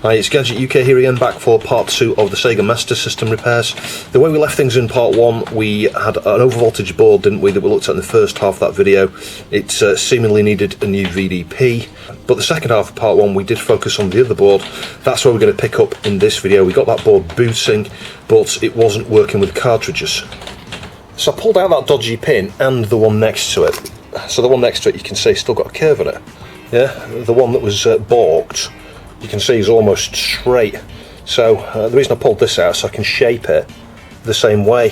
Hi, it's Gadget UK here again, back for part 2 of the Sega Master System repairs. The way we left things in part 1, we had an overvoltage board, didn't we, that we looked at in the first half of that video. It seemingly needed a new VDP, but the second half of part 1 we did focus on the other board. That's where we're going to pick up in this video. We got that board booting, but it wasn't working with cartridges. So I pulled out that dodgy pin and the one next to it. So the one next to it, you can see, still got a curve in it. Yeah, the one that was borked, you can see is almost straight. So the reason I pulled this out so I can shape it the same way.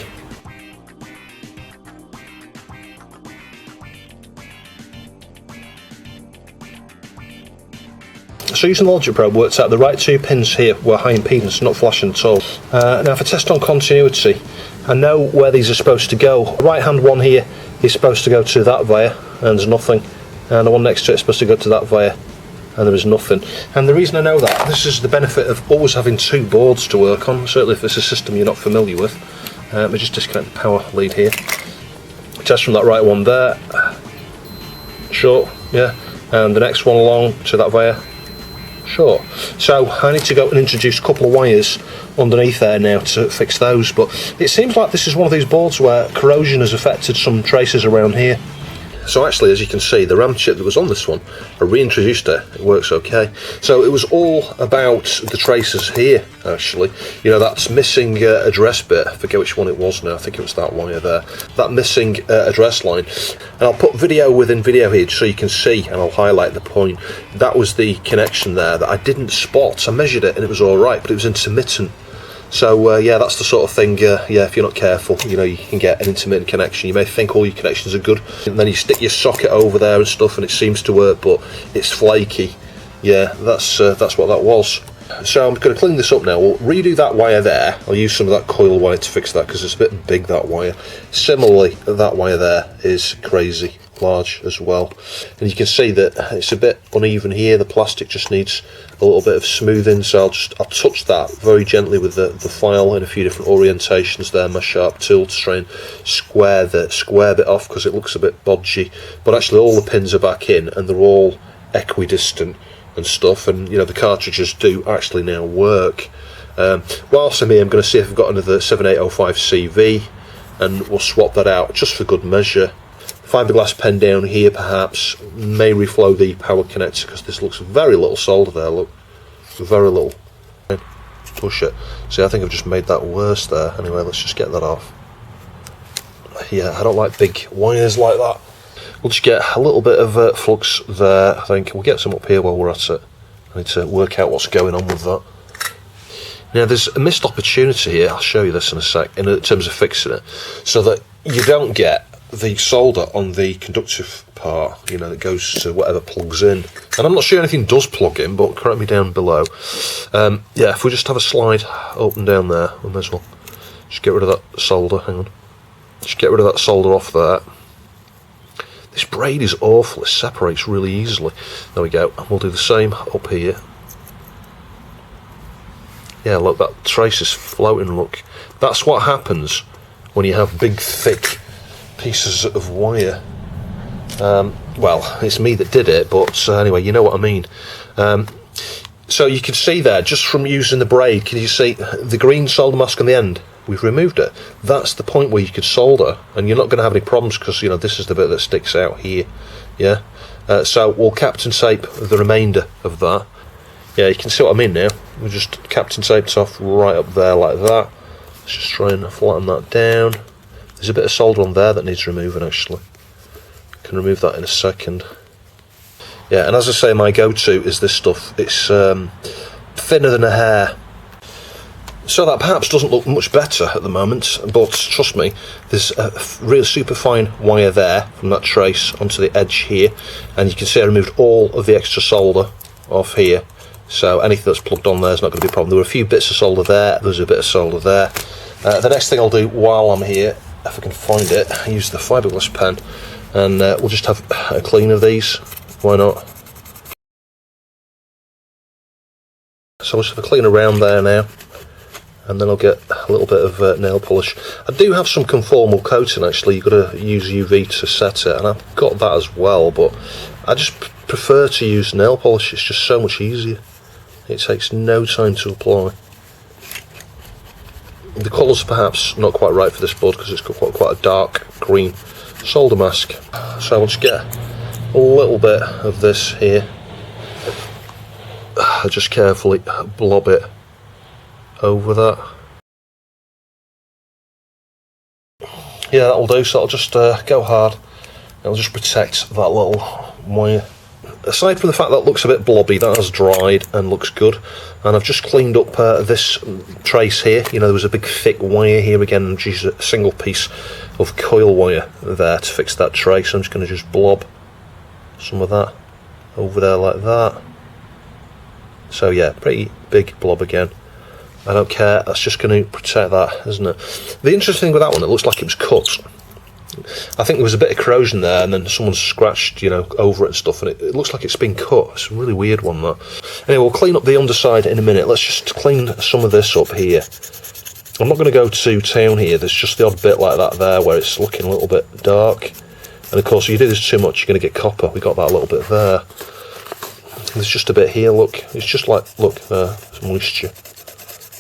So using the logic probe worked out the right two pins here were high impedance, not flashing at all. Now for test on continuity, I know where these are supposed to go. The right hand one here is supposed to go to that via, and there's nothing. And the one next to it is supposed to go to that via, and there is nothing. And the reason I know that, this is the benefit of always having two boards to work on, certainly if it's a system you're not familiar with. Let me just disconnect the power lead here. Test from that right one there, short, yeah, and the next one along to that via, short. So I need to go and introduce a couple of wires underneath there now to fix those, but it seems like this is one of these boards where corrosion has affected some traces around here. So actually, as you can see, the RAM chip that was on this one, I reintroduced it, it works okay. So it was all about the traces here, actually. You know, that's missing address bit, I forget which one it was now, I think it was that wire there. That missing address line. And I'll put video within video here so you can see, and I'll highlight the point. That was the connection there that I didn't spot. I measured it and it was alright, but it was intermittent. So yeah, that's the sort of thing, yeah, if you're not careful, you know, you can get an intermittent connection. You may think all your connections are good, and then you stick your socket over there and stuff and it seems to work, but it's flaky. Yeah, that's what that was. So I'm going to clean this up now. We'll redo that wire there. I'll use some of that coil wire to fix that because it's a bit big, that wire. Similarly, that wire there is crazy large as well, and you can see that it's a bit uneven here. The plastic just needs a little bit of smoothing, so I'll touch that very gently with the file in a few different orientations there, my sharp tool, to try and square bit off because it looks a bit bodgy, but actually all the pins are back in and they're all equidistant and stuff, and you know, the cartridges do actually now work. Whilst I'm here, I'm going to see if I've got another 7805 CV, and we'll swap that out just for good measure. Fiberglass pen down here perhaps, may reflow the power connector because this looks very little solder there, look, very little. Push it. See, I think I've just made that worse there. Anyway, let's just get that off. Yeah, I don't like big wires like that. We'll just get a little bit of flux there, I think. We'll get some up here while we're at it. I need to work out what's going on with that. Now there's a missed opportunity here, I'll show you this in a sec, in terms of fixing it, so that you don't get the solder on the conductive part, you know, that goes to whatever plugs in. And I'm not sure anything does plug in, but correct me down below. Yeah, if we just have a slide up and down there, we may as well just get rid of that solder. Hang on, just get rid of that solder off there. This braid is awful, it separates really easily. There we go, and we'll do the same up here. Yeah, look, that trace is floating, look. That's what happens when you have big, thick pieces of wire. Well, it's me that did it, but anyway, you know what I mean. So you can see there, just from using the braid, can you see the green solder mask on the end? We've removed it. That's the point where you could solder, and you're not going to have any problems because, you know, this is the bit that sticks out here. Yeah. So we'll Captain Tape the remainder of that. Yeah, you can see what I mean now. We just Captain Taped off right up there like that. Let's just try and flatten that down. There's a bit of solder on there that needs removing actually. I can remove that in a second. Yeah, and as I say, my go-to is this stuff. It's thinner than a hair. So that perhaps doesn't look much better at the moment, but trust me, there's a real super fine wire there from that trace onto the edge here, and you can see I removed all of the extra solder off here. So anything that's plugged on there is not going to be a problem. There were a few bits of solder there, there's a bit of solder there. The next thing I'll do while I'm here, if I can find it, I use the Fiberglass pen, and we'll just have a clean of these. Why not? So I'll just have a clean around there now, and then I'll get a little bit of nail polish. I do have some conformal coating actually. You've got to use UV to set it, and I've got that as well, but I just prefer to use nail polish. It's just so much easier. It takes no time to apply. The colour's perhaps not quite right for this board because it's got quite a dark green solder mask. So I'll just get a little bit of this here. I just carefully blob it over that. Yeah, that'll do. So I'll just go hard. It'll just protect that little wire. Aside from the fact that it looks a bit blobby, that has dried and looks good. And I've just cleaned up this trace here. You know, there was a big thick wire here again, and just a single piece of coil wire there to fix that trace. I'm just going to just blob some of that over there like that. So yeah, pretty big blob again. I don't care, that's just going to protect that, isn't it? The interesting thing with that one, it looks like it was cut. I think there was a bit of corrosion there, and then someone scratched, you know, over it and stuff, and it looks like it's been cut. It's a really weird one, that. Anyway, we'll clean up the underside in a minute. Let's just clean some of this up here. I'm not going to go to town here. There's just the odd bit like that there where it's looking a little bit dark. And of course, if you do this too much, you're going to get copper. We got that a little bit there. There's just a bit here, look. It's just like, look, there, some moisture.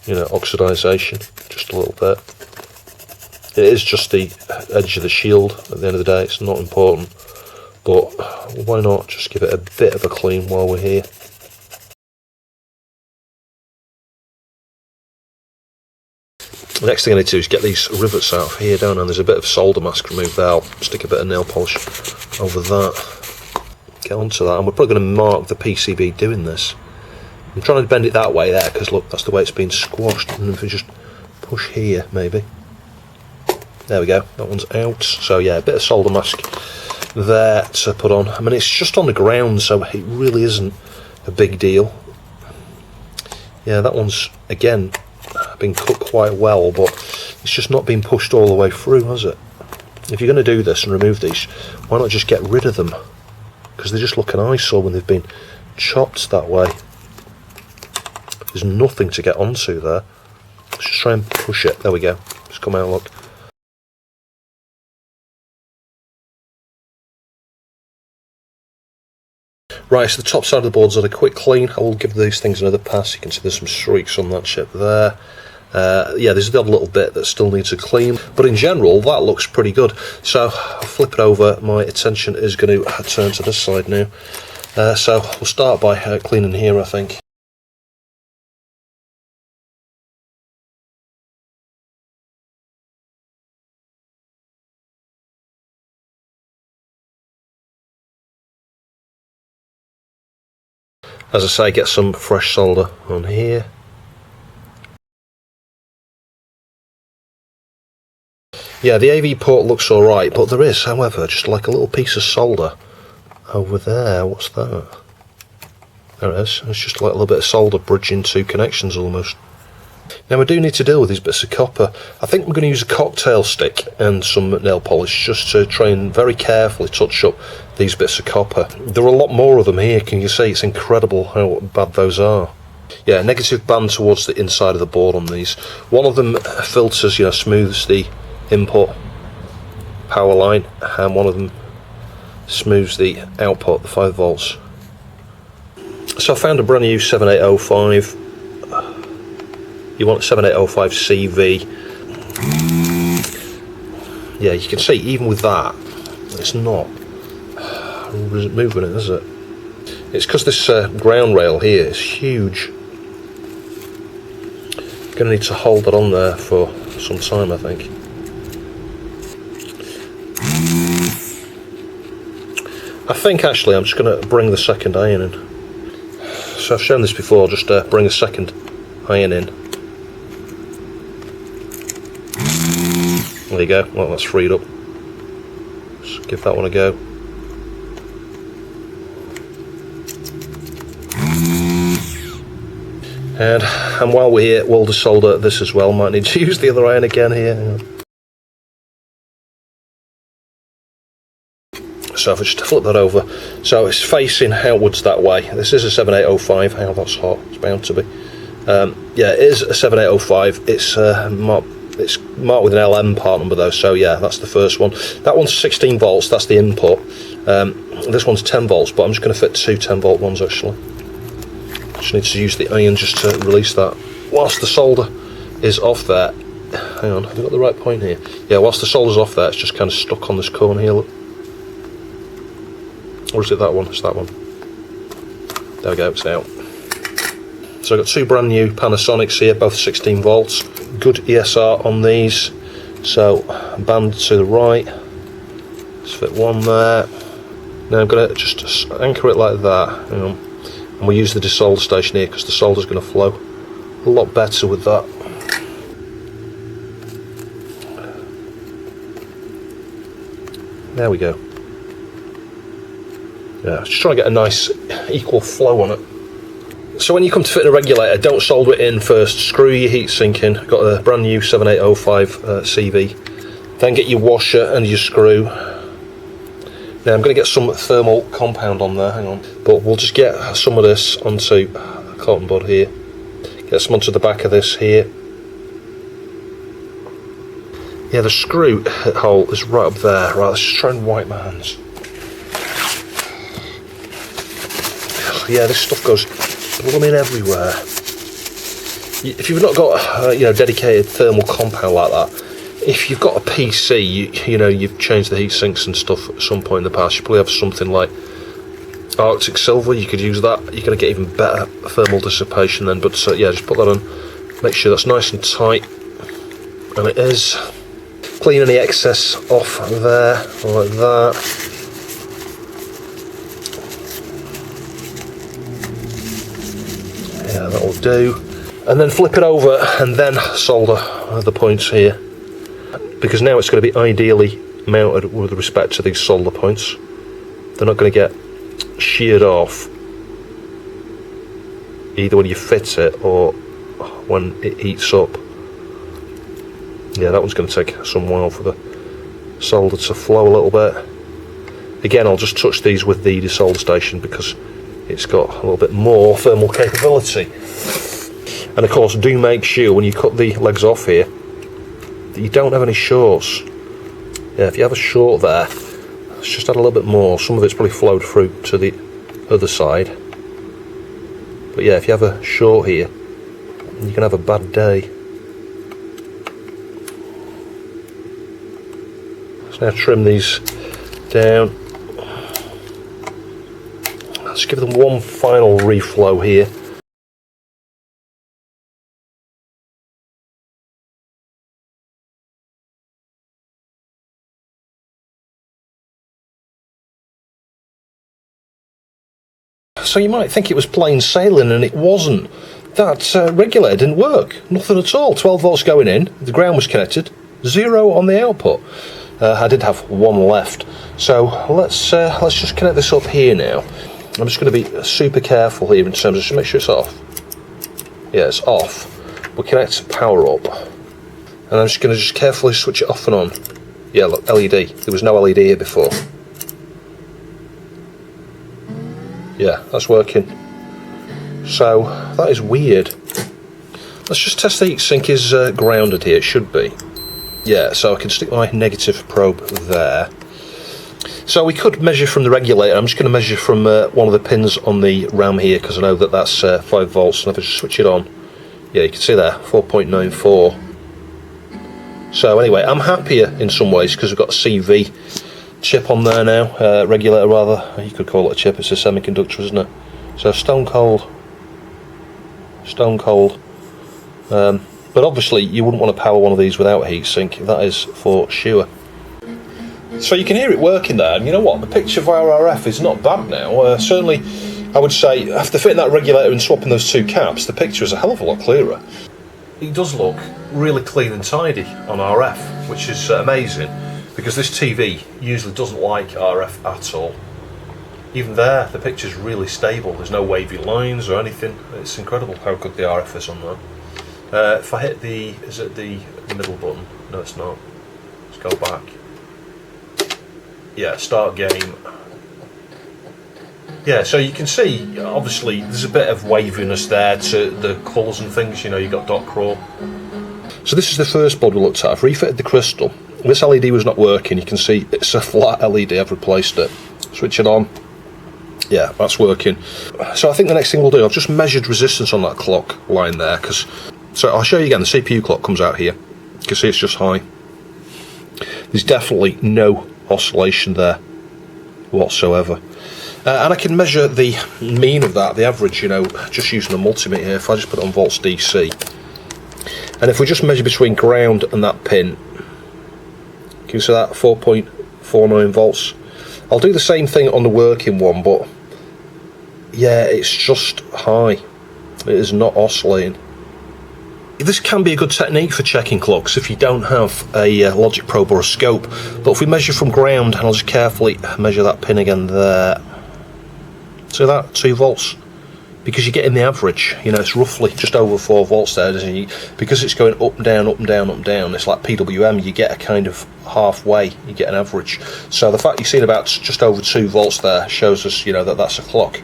You know, oxidisation, just a little bit. It is just the edge of the shield at the end of the day, it's not important. But why not just give it a bit of a clean while we're here. The next thing I need to do is get these rivets out of here, don't I? And there's a bit of solder mask removed there. I'll stick a bit of nail polish over that. Get onto that, and we're probably going to mark the PCB doing this. I'm trying to bend it that way there, because look, that's the way it's been squashed. And if we just push here, maybe. There we go, that one's out. So yeah, a bit of solder mask there to put on. I mean, it's just on the ground, so it really isn't a big deal. Yeah, that one's, again, been cut quite well, but it's just not been pushed all the way through, has it? If you're going to do this and remove these, why not just get rid of them? Because they just look an eyesore when they've been chopped that way. There's nothing to get onto there. Let's just try and push it. There we go. Just come out, look. Right, so the top side of the board's had a quick clean. I will give these things another pass. You can see there's some streaks on that chip there. Yeah, there's the odd little bit that still needs a clean, but in general, that looks pretty good. So, I'll flip it over. My attention is going to turn to this side now. So, we'll start by cleaning here, I think. As I say, get some fresh solder on here. Yeah, the AV port looks alright, but there is, however, just like a little piece of solder over there. What's that? There it is. It's just like a little bit of solder bridging two connections almost. Now I do need to deal with these bits of copper. I think I'm going to use a cocktail stick and some nail polish just to try and very carefully touch up these bits of copper. There are a lot more of them here, can you see? It's incredible how bad those are. Yeah, negative band towards the inside of the board on these. One of them filters, you know, smooths the input power line, and one of them smooths the output, the 5 volts. So I found a brand new 7805. You want 7805 CV. Yeah, you can see even with that, it's not moving it, is it? It's because this ground rail here is huge. Going to need to hold it on there for some time, I think. I think actually I'm just going to bring the second iron in. So I've shown this before, just bring a second iron in. There you go, well that's freed up. Just give that one a go. And while we're here, we'll desolder this as well. Might need to use the other iron again here. So if I just flip that over, so it's facing outwards that way. This is a 7805. Hang on, that's hot. It's bound to be. Yeah, it is a 7805. It's marked with an LM part number though, so yeah, that's the first one. That one's 16 volts, that's the input. This one's 10 volts, but I'm just going to fit two 10 volt ones actually. Just need to use the iron just to release that. Whilst the solder is off there, hang on, have I got the right point here? Yeah, whilst the solder's off there, it's just kind of stuck on this corner here, look. Or is it that one? It's that one. There we go, it's out. So I've got two brand new Panasonics here, both 16 volts. Good ESR on these. So, band to the right. Let's fit one there. Now I'm going to just anchor it like that. Hang on. And we'll use the desolder station here because the solder's going to flow a lot better with that. There we go. Yeah, just trying to get a nice equal flow on it. So when you come to fit a regulator, don't solder it in first. Screw your heatsink in. Got a brand new 7805 CV. Then get your washer and your screw. Now I'm going to get some thermal compound on there, hang on. But we'll just get some of this onto a cotton bud here. Get some onto the back of this here. Yeah, the screw hole is right up there. Right, let's just try and wipe my hands. Yeah, this stuff goes blooming everywhere. If you've not got dedicated thermal compound like that, if you've got a PC, you know you've changed the heat sinks and stuff at some point in the past, you probably have something like Arctic Silver. You could use that. You're going to get even better thermal dissipation then. But yeah, just put that on. Make sure that's nice and tight, and it is. Clean any excess off there like that. Yeah, that'll do. And then flip it over and then solder the points here, because now it's going to be ideally mounted with respect to these solder points. They're not going to get sheared off either when you fit it or when it heats up. Yeah, that one's going to take some while for the solder to flow a little bit. Again, I'll just touch these with the desolder station because it's got a little bit more thermal capability. And of course, do make sure when you cut the legs off here that you don't have any shorts. Yeah, if you have a short there, let's just add a little bit more. Some of it's probably flowed through to the other side. But yeah, if you have a short here, you can have a bad day. Let's now trim these down. Let's give them one final reflow here. So you might think it was plain sailing, and it wasn't. That regulator didn't work. Nothing at all. 12 volts going in, the ground was connected, 0 on the output. I did have one left. So let's just connect this up here now. I'm just going to be super careful here in terms of just make sure it's off. Yeah, it's off. We'll connect power up. And I'm just going to just carefully switch it off and on. Yeah, look, LED. There was no LED here before. Yeah, that's working. So, that is weird. Let's just test the heatsink is grounded here. It should be. Yeah, so I can stick my negative probe there. So we could measure from the regulator. I'm just going to measure from one of the pins on the RAM here, because I know that that's 5 volts. And if I just switch it on, yeah, you can see there, 4.94. So anyway, I'm happier in some ways because we've got a CV chip on there now, regulator rather. You could call it a chip, it's a semiconductor, isn't it? So stone cold. Stone cold. But obviously you wouldn't want to power one of these without a heatsink, that is for sure. So you can hear it working there, and you know what, the picture via RF is not bad now. Certainly I would say after fitting that regulator and swapping those two caps, the picture is a hell of a lot clearer. It does look really clean and tidy on RF, which is amazing, because this TV usually doesn't like RF at all. Even there, the picture's really stable, there's no wavy lines or anything. It's incredible how good the RF is on that. If I hit the, is it the middle button? No, it's not. Let's go back. Yeah, start game. Yeah, so you can see, obviously, there's a bit of waviness there to the colours and things, you know, you've got dot crawl. So this is the first board we looked at. I've refitted the crystal. This LED was not working, you can see it's a flat LED, I've replaced it. Switch it on. Yeah, that's working. So I think the next thing we'll do, I've just measured resistance on that clock line there, so I'll show you again. The CPU clock comes out here. You can see it's just high. There's definitely no oscillation there whatsoever. And I can measure the mean of that, the average, you know, just using a multimeter here. If I just put it on volts DC, and if we just measure between ground and that pin, can you see that 4.49 volts? I'll do the same thing on the working one, but yeah, it's just high. It is not oscillating. This can be a good technique for checking clocks if you don't have a logic probe or a scope. But if we measure from ground, and I'll just carefully measure that pin again there. See that? 2 volts. Because you're getting the average, you know, it's roughly just over 4 volts there, isn't it? Because it's going up and down, up and down, up and down, it's like PWM, you get a kind of halfway, you get an average. So the fact you're seeing about just over 2 volts there shows us, you know, that that's a clock.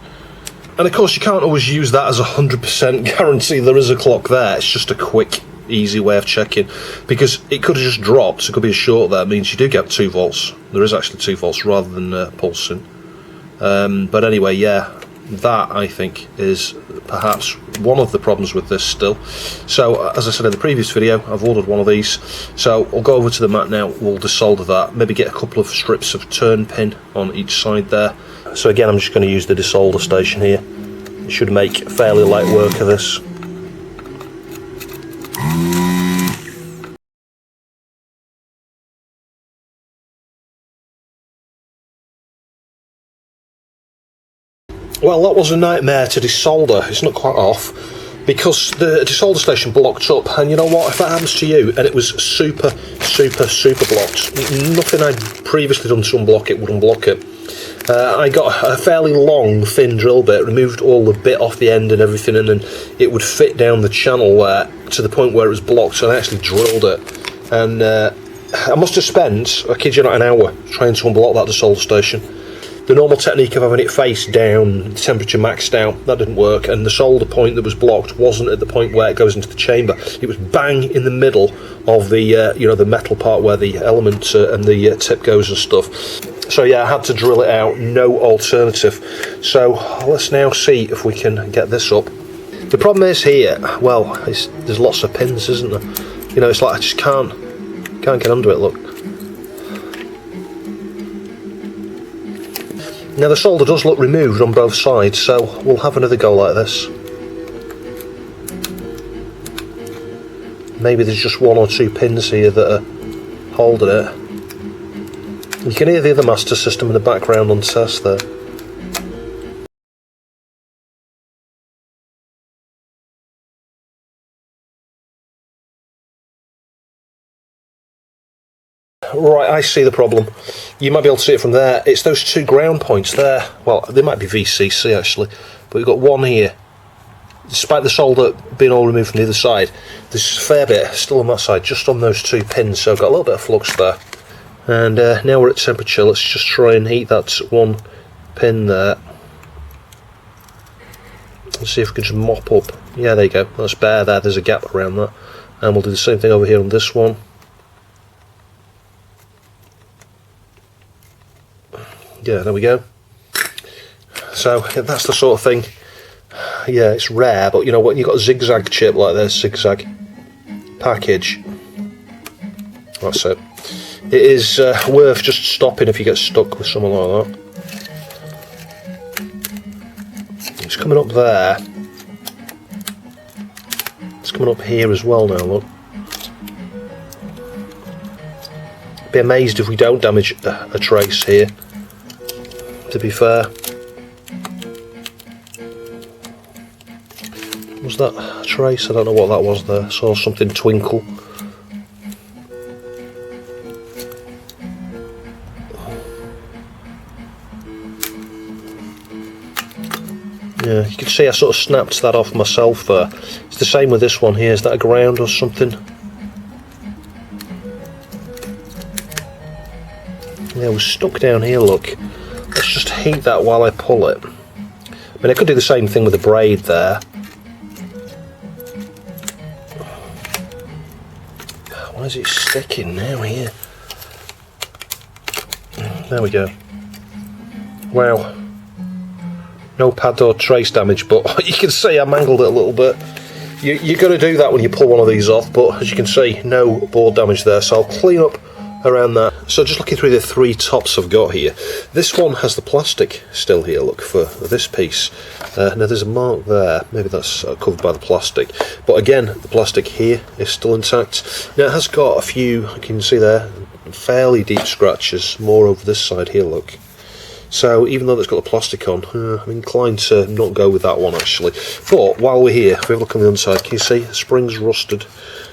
And of course you can't always use that as a 100% guarantee there is a clock there. It's just a quick, easy way of checking, because it could have just dropped. It could be a short there. It means you do get 2 volts. There is actually 2 volts rather than pulsing. But anyway, yeah, that I think is perhaps one of the problems with this still. So as I said in the previous video, I've ordered one of these. So I'll go over to the mat now. We'll desolder that. Maybe get a couple of strips of turn pin on each side there. So again, I'm just going to use the desolder station here. It should make fairly light work of this. Well, that was a nightmare to desolder. It's not quite off because the desolder station blocked up, and you know what, if that happens to you and it was super blocked, nothing I'd previously done to unblock it would unblock it. I got a fairly long thin drill bit, removed all the bit off the end and everything, and then it would fit down the channel to the point where it was blocked, so I actually drilled it. And I must have spent, I kid you not, an hour trying to unblock that desolder station. The normal technique of having it face down, temperature maxed out, that didn't work, and the solder point that was blocked wasn't at the point where it goes into the chamber. It was bang in the middle of the you know, the metal part where the element and the tip goes and stuff. So yeah, I had to drill it out, no alternative. So let's now see if we can get this up. The problem is here, well, there's lots of pins, isn't there? You know, it's like I just can't get under it, look. Now the solder does look removed on both sides, so we'll have another go like this. Maybe there's just 1 or 2 pins here that are holding it. You can hear the other Master System in the background on test there. Right, I see the problem. You might be able to see it from there. It's those 2 ground points there. Well, they might be VCC actually, but we've got one here. Despite the solder being all removed from the other side, there's a fair bit still on that side, just on those 2 pins, so I've got a little bit of flux there. And now we're at temperature. Let's just try and heat that 1 pin there. Let's see if we can just mop up. Yeah, there you go. That's bare there. There's a gap around that. And we'll do the same thing over here on this one. Yeah, there we go. So that's the sort of thing. Yeah, it's rare, but you know what? You've got a zigzag chip like this, zigzag package. That's it. It is worth just stopping if you get stuck with something like that. It's coming up there. It's coming up here as well now, look. Be amazed if we don't damage a trace here, to be fair. Was that a trace? I don't know what that was there. I saw something twinkle. Yeah, you can see I sort of snapped that off myself there. It's the same with this one here. Is that a ground or something? Yeah, it was stuck down here, look. Let's just heat that while I pull it. I mean, I could do the same thing with the braid there. Why is it sticking now here? There we go. Wow. no pad or trace damage, but you can see I mangled it a little bit. You're going to do that when you pull one of these off, but as you can see, no board damage there, so I'll clean up around that. So just looking through the three tops I've got here, this one has the plastic still here, look, for this piece. Now there's a mark there, maybe that's covered by the plastic, but again, the plastic here is still intact. Now it has got a few, you can see there, fairly deep scratches, more over this side here, look. So even though that's got the plastic on, I'm inclined to not go with that one actually. But while we're here, if we have a look on the inside, can you see the spring's rusted,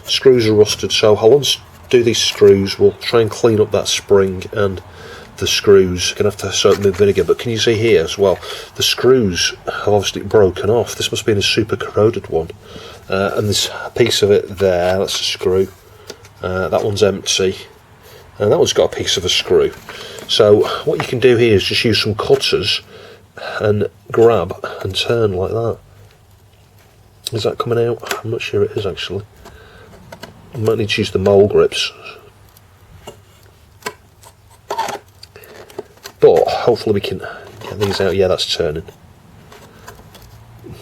screws are rusted, so I'll undo these screws, we'll try and clean up that spring and the screws. Gonna have to soak them in vinegar, but can you see here as well, the screws have obviously broken off. This must be a super corroded one. And this piece of it there, that's a screw. That one's empty. And that one's got a piece of a screw. So what you can do here is just use some cutters and grab and turn like that. Is that coming out? I'm not sure it is actually. You might need to use the mole grips. But hopefully we can get these out. Yeah, that's turning.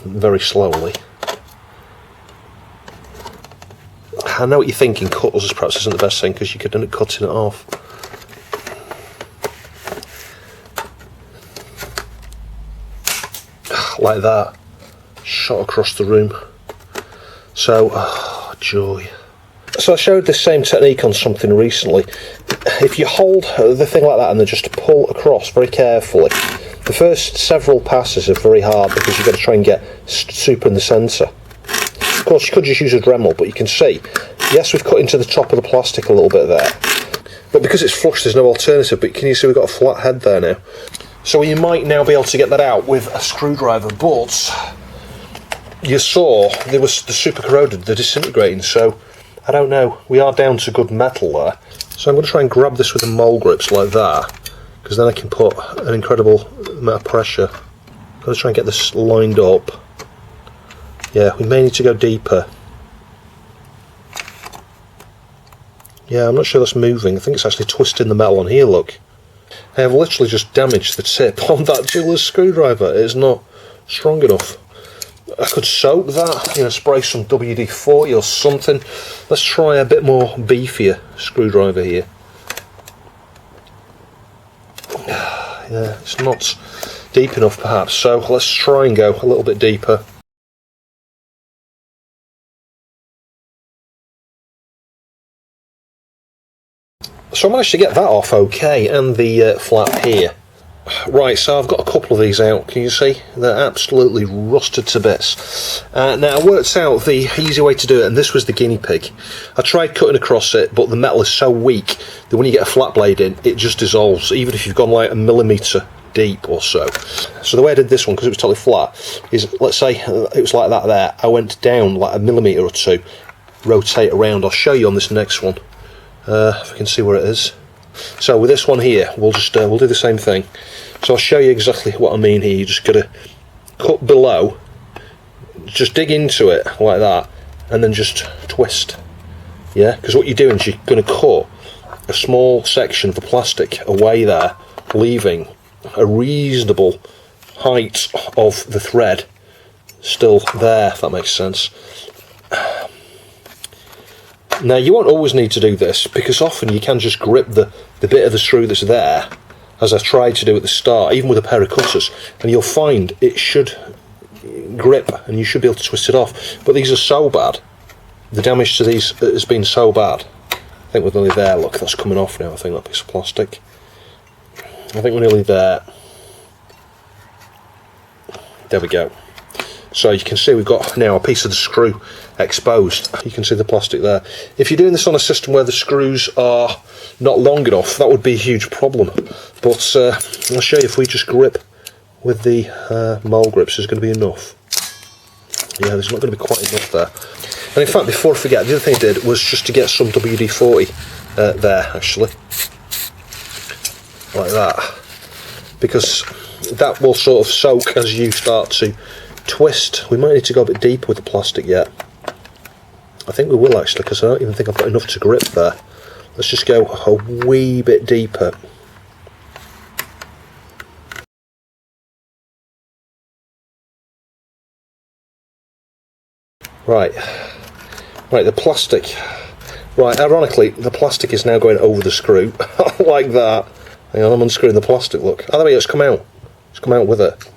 Very slowly. I know what you're thinking, cutters perhaps isn't the best thing because you could end up cutting it off. Like that, shot across the room. So, oh, joy. So I showed this same technique on something recently. If you hold the thing like that and then just pull across very carefully, the first several passes are very hard because you've got to try and get super in the centre. Of course you could just use a Dremel, but you can see, yes, we've cut into the top of the plastic a little bit there, but because it's flush there's no alternative. But can you see we've got a flat head there now? So you might now be able to get that out with a screwdriver, but you saw there was the super corroded, the disintegrating, so I don't know, we are down to good metal there. So I'm going to try and grab this with the mole grips like that, because then I can put an incredible amount of pressure. I'm going to try and get this lined up. Yeah, we may need to go deeper. Yeah, I'm not sure that's moving. I think it's actually twisting the metal on here, look. I have literally just damaged the tip on that jeweler's screwdriver. It's not strong enough. I could soak that, you know, spray some WD-40 or something. Let's try a bit more beefier screwdriver here. Yeah, it's not deep enough perhaps, so let's try and go a little bit deeper. So I managed to get that off okay, and the flap here. Right, so I've got a couple of these out, can you see? They're absolutely rusted to bits. Now I worked out the easy way to do it, and this was the guinea pig. I tried cutting across it, but the metal is so weak that when you get a flat blade in, it just dissolves, even if you've gone like a millimetre deep or so. So the way I did this one, because it was totally flat, is, let's say it was like that there, I went down like a millimetre or two, rotate around. I'll show you on this next one. If I can see where it is. So with this one here, we'll just we'll do the same thing. So I'll show you exactly what I mean here. You just got to cut below, just dig into it like that, and then just twist. Yeah, because what you're doing is you're going to cut a small section of the plastic away there, leaving a reasonable height of the thread still there, if that makes sense. Now you won't always need to do this, because often you can just grip the bit of the screw that's there, as I tried to do at the start, even with a pair of cutters, and you'll find it should grip and you should be able to twist it off. But these are so bad, the damage to these has been so bad. I think we're nearly there, look, that's coming off now, I think, that piece of plastic. I think we're nearly there. There we go. So you can see we've got now a piece of the screw exposed. You can see the plastic there. If you're doing this on a system where the screws are not long enough, that would be a huge problem. But I'll show you, if we just grip with the mole grips, there's going to be enough. Yeah, there's not going to be quite enough there. And in fact, before I forget, the other thing I did was just to get some WD-40 there, actually. Like that. Because that will sort of soak as you start to twist. We might need to go a bit deeper with the plastic yet. I think we will actually, because I don't even think I've got enough to grip there. Let's just go a wee bit deeper. Right, the plastic. Right, ironically, the plastic is now going over the screw, like that. Hang on, I'm unscrewing the plastic, look. Oh, there we go, it's come out. It's come out with it.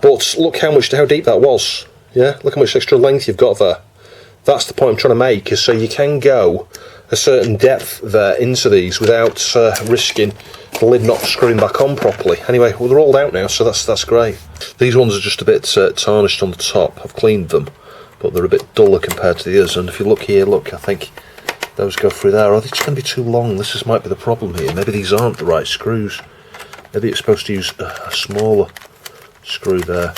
But look how deep that was. Yeah, look how much extra length you've got there. That's the point I'm trying to make, is so you can go a certain depth there into these without risking the lid not screwing back on properly. Anyway, well, they're all out now, so that's great. These ones are just a bit tarnished on the top. I've cleaned them, but they're a bit duller compared to the others. And if you look here, look, I think those go through there. Oh, it's going to be too long. This might be the problem here. Maybe these aren't the right screws. Maybe it's supposed to use a smaller screw there.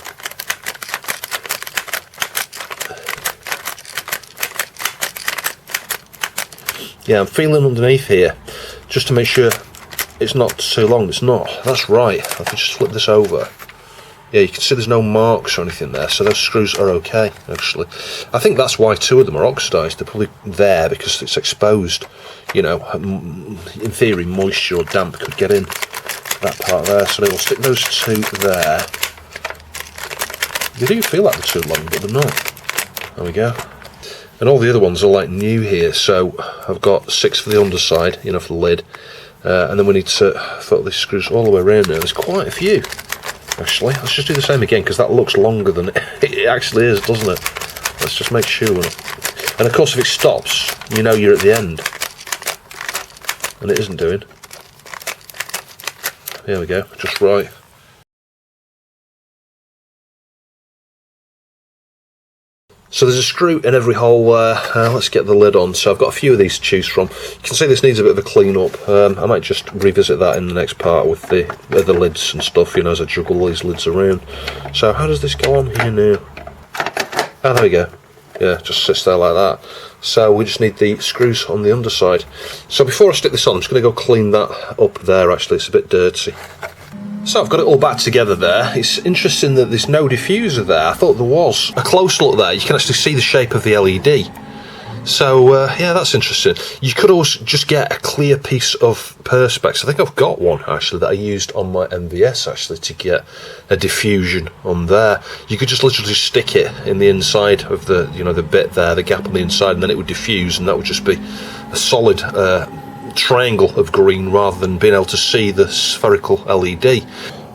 Yeah, I'm feeling underneath here just to make sure it's not too long. It's not. That's right. I can just flip this over. Yeah, you can see there's no marks or anything there, so those screws are okay, actually. I think that's why two of them are oxidised. They're probably there because it's exposed. You know, in theory, moisture or damp could get in that part there, so we'll stick those two there. They do feel like they're too long, but they're not. There we go. And all the other ones are like new here, so I've got 6 for the underside, you know, for the lid. And then we need to put these screws all the way around now. There's quite a few, actually. Let's just do the same again, because that looks longer than it actually is, doesn't it? Let's just make sure. And of course, if it stops, you know you're at the end. And it isn't doing. There we go, just right. So there's a screw in every hole there. Let's get the lid on. So I've got a few of these to choose from. You can see this needs a bit of a clean up. I might just revisit that in the next part with the lids and stuff, you know, as I juggle these lids around. So how does this go on here now? Oh, there we go. Yeah, just sits there like that. So we just need the screws on the underside. So before I stick this on, I'm just going to go clean that up there, actually. It's a bit dirty. So I've got it all back together there. It's interesting that there's no diffuser there. I thought there was. A close look there, you can actually see the shape of the LED. So yeah, that's interesting. You could also just get a clear piece of Perspex. I think I've got one actually that I used on my MVS actually to get a diffusion on there. You could just literally stick it in the inside of the, you know, the bit there, the gap on the inside, and then it would diffuse, and that would just be a solid triangle of green rather than being able to see the spherical LED.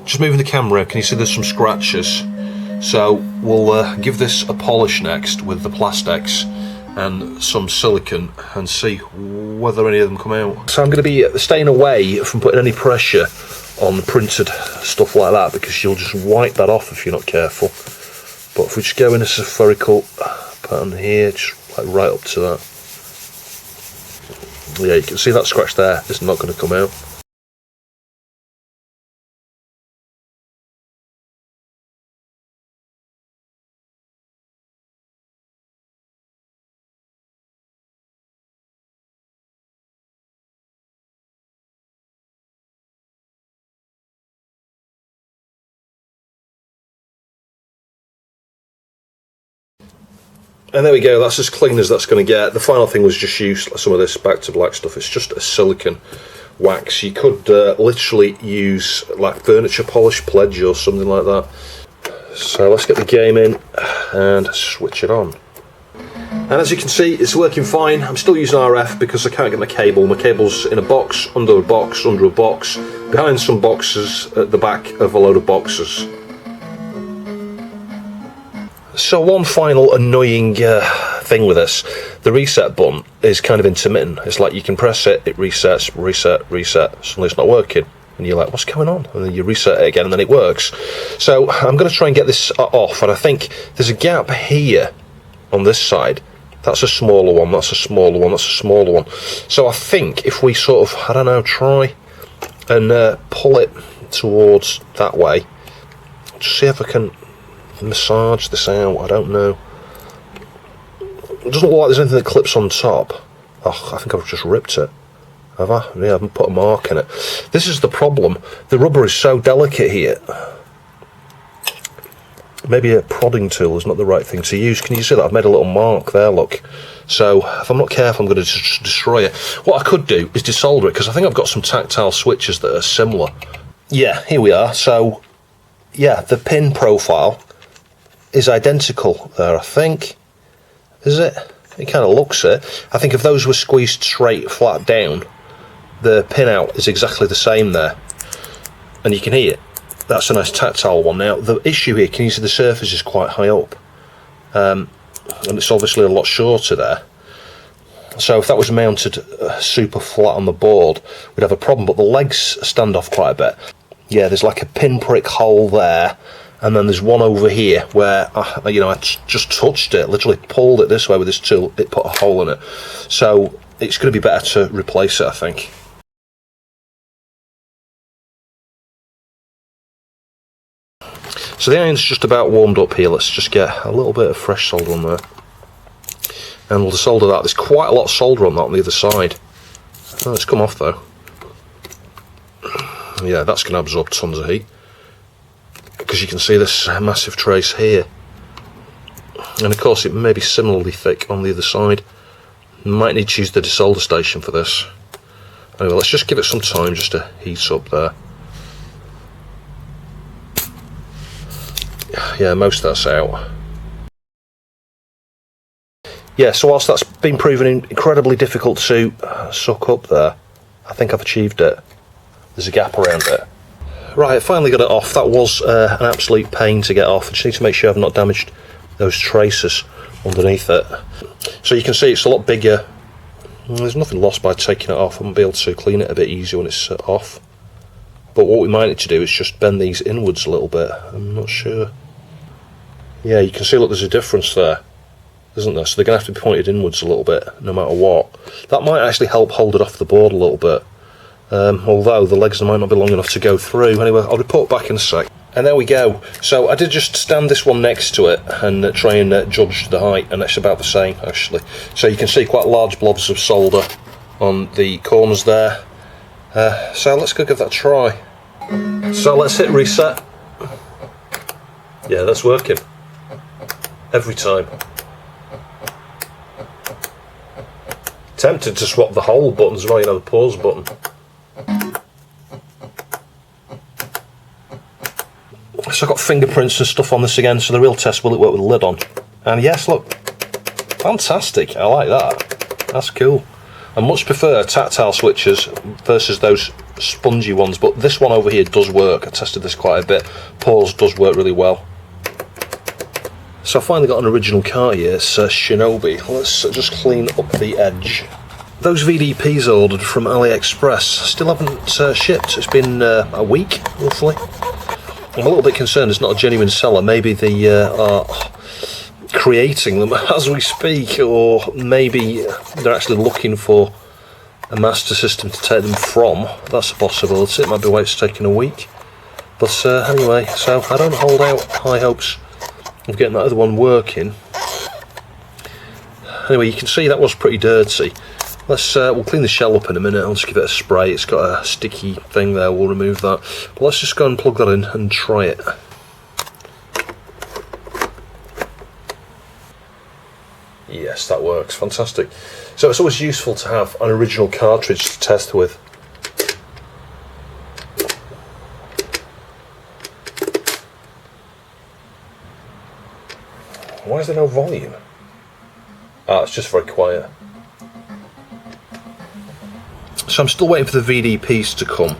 Just moving the camera, can you see there's some scratches? So we'll give this a polish next with the Plastex and some silicone and see whether any of them come out. So I'm going to be staying away from putting any pressure on printed stuff like that, because you'll just wipe that off if you're not careful. But if we just go in a spherical pattern here, just like right up to that. Yeah, you can see that scratch there. It's not going to come out. And there we go, that's as clean as that's going to get. The final thing was just use some of this back to black stuff. It's just a silicone wax. You could literally use like furniture polish, pledge or something like that. So let's get the game in and switch it on. And as you can see, it's working fine. I'm still using RF because I can't get my cable. My cable's in a box, under a box, under a box, behind some boxes, at the back of a load of boxes. So one final annoying thing with this, the reset button is kind of intermittent. It's like you can press it, it resets, reset, reset, suddenly it's not working. And you're like, what's going on? And then you reset it again and then it works. So I'm going to try and get this off, and I think there's a gap here on this side. That's a smaller one, that's a smaller one, that's a smaller one. So I think if we sort of, I don't know, try and pull it towards that way, just see if I can massage this out. I don't know. It doesn't look like there's anything that clips on top. Oh, I think I've just ripped it. Have I? Yeah, I haven't put a mark in it. This is the problem. The rubber is so delicate here. Maybe a prodding tool is not the right thing to use. Can you see that? I've made a little mark there, look. So if I'm not careful, I'm going to just destroy it. What I could do is desolder it, because I think I've got some tactile switches that are similar. Yeah, here we are. So yeah, the pin profile is identical there, I think. Is it? It kind of looks it. I think if those were squeezed straight, flat down, the pin out is exactly the same there. And you can hear it. That's a nice tactile one. Now, the issue here, can you see the surface is quite high up? And it's obviously a lot shorter there. So if that was mounted super flat on the board, we'd have a problem, but the legs stand off quite a bit. Yeah, there's like a pinprick hole there, and then there's one over here where, I just touched it, literally pulled it this way with this tool, it put a hole in it. So it's going to be better to replace it, I think. So the iron's just about warmed up here. Let's just get a little bit of fresh solder on there. And we'll solder that. There's quite a lot of solder on that on the other side. Oh, it's come off though. Yeah, that's going to absorb tons of heat. Because you can see this massive trace here. And of course it may be similarly thick on the other side. Might need to use the desolder station for this. Anyway, let's just give it some time just to heat up there. Yeah, most of that's out. Yeah, so whilst that's been proven incredibly difficult to suck up there, I think I've achieved it. There's a gap around it. Right, I finally got it off. That was an absolute pain to get off. I just need to make sure I've not damaged those traces underneath it. So you can see it's a lot bigger. There's nothing lost by taking it off. I'm going to be able to clean it a bit easier when it's off. But what we might need to do is just bend these inwards a little bit. I'm not sure. Yeah, you can see, look, there's a difference there, isn't there? So they're going to have to be pointed inwards a little bit, no matter what. That might actually help hold it off the board a little bit. Although the legs might not be long enough to go through. Anyway, I'll report back in a sec. And there we go. So I did just stand this one next to it and try and judge the height, and it's about the same, actually. So you can see quite large blobs of solder on the corners there. So let's go give that a try. So let's hit reset. Yeah, that's working. Every time. Tempted to swap the whole buttons, right? The pause button. So I've got fingerprints and stuff on this again, so the real test, will it work with the lid on? And yes, look, fantastic, I like that. That's cool. I much prefer tactile switches versus those spongy ones, but this one over here does work. I tested this quite a bit. Pause does work really well. So I finally got an original car here, it's Shinobi. Let's just clean up the edge. Those VDPs I ordered from AliExpress still haven't shipped. It's been a week, roughly. I'm a little bit concerned it's not a genuine seller. Maybe they are creating them as we speak, or maybe they're actually looking for a Master System to take them from. That's a possibility. It might be why it's taking a week. But anyway, so I don't hold out high hopes of getting that other one working. Anyway, you can see that was pretty dirty. We'll clean the shell up in a minute. I'll just give it a spray. It's got a sticky thing there. We'll remove that. But let's just go and plug that in and try it. Yes, that works. Fantastic. So it's always useful to have an original cartridge to test with. Why is there no volume? Ah, it's just very quiet. So I'm still waiting for the VDPs to come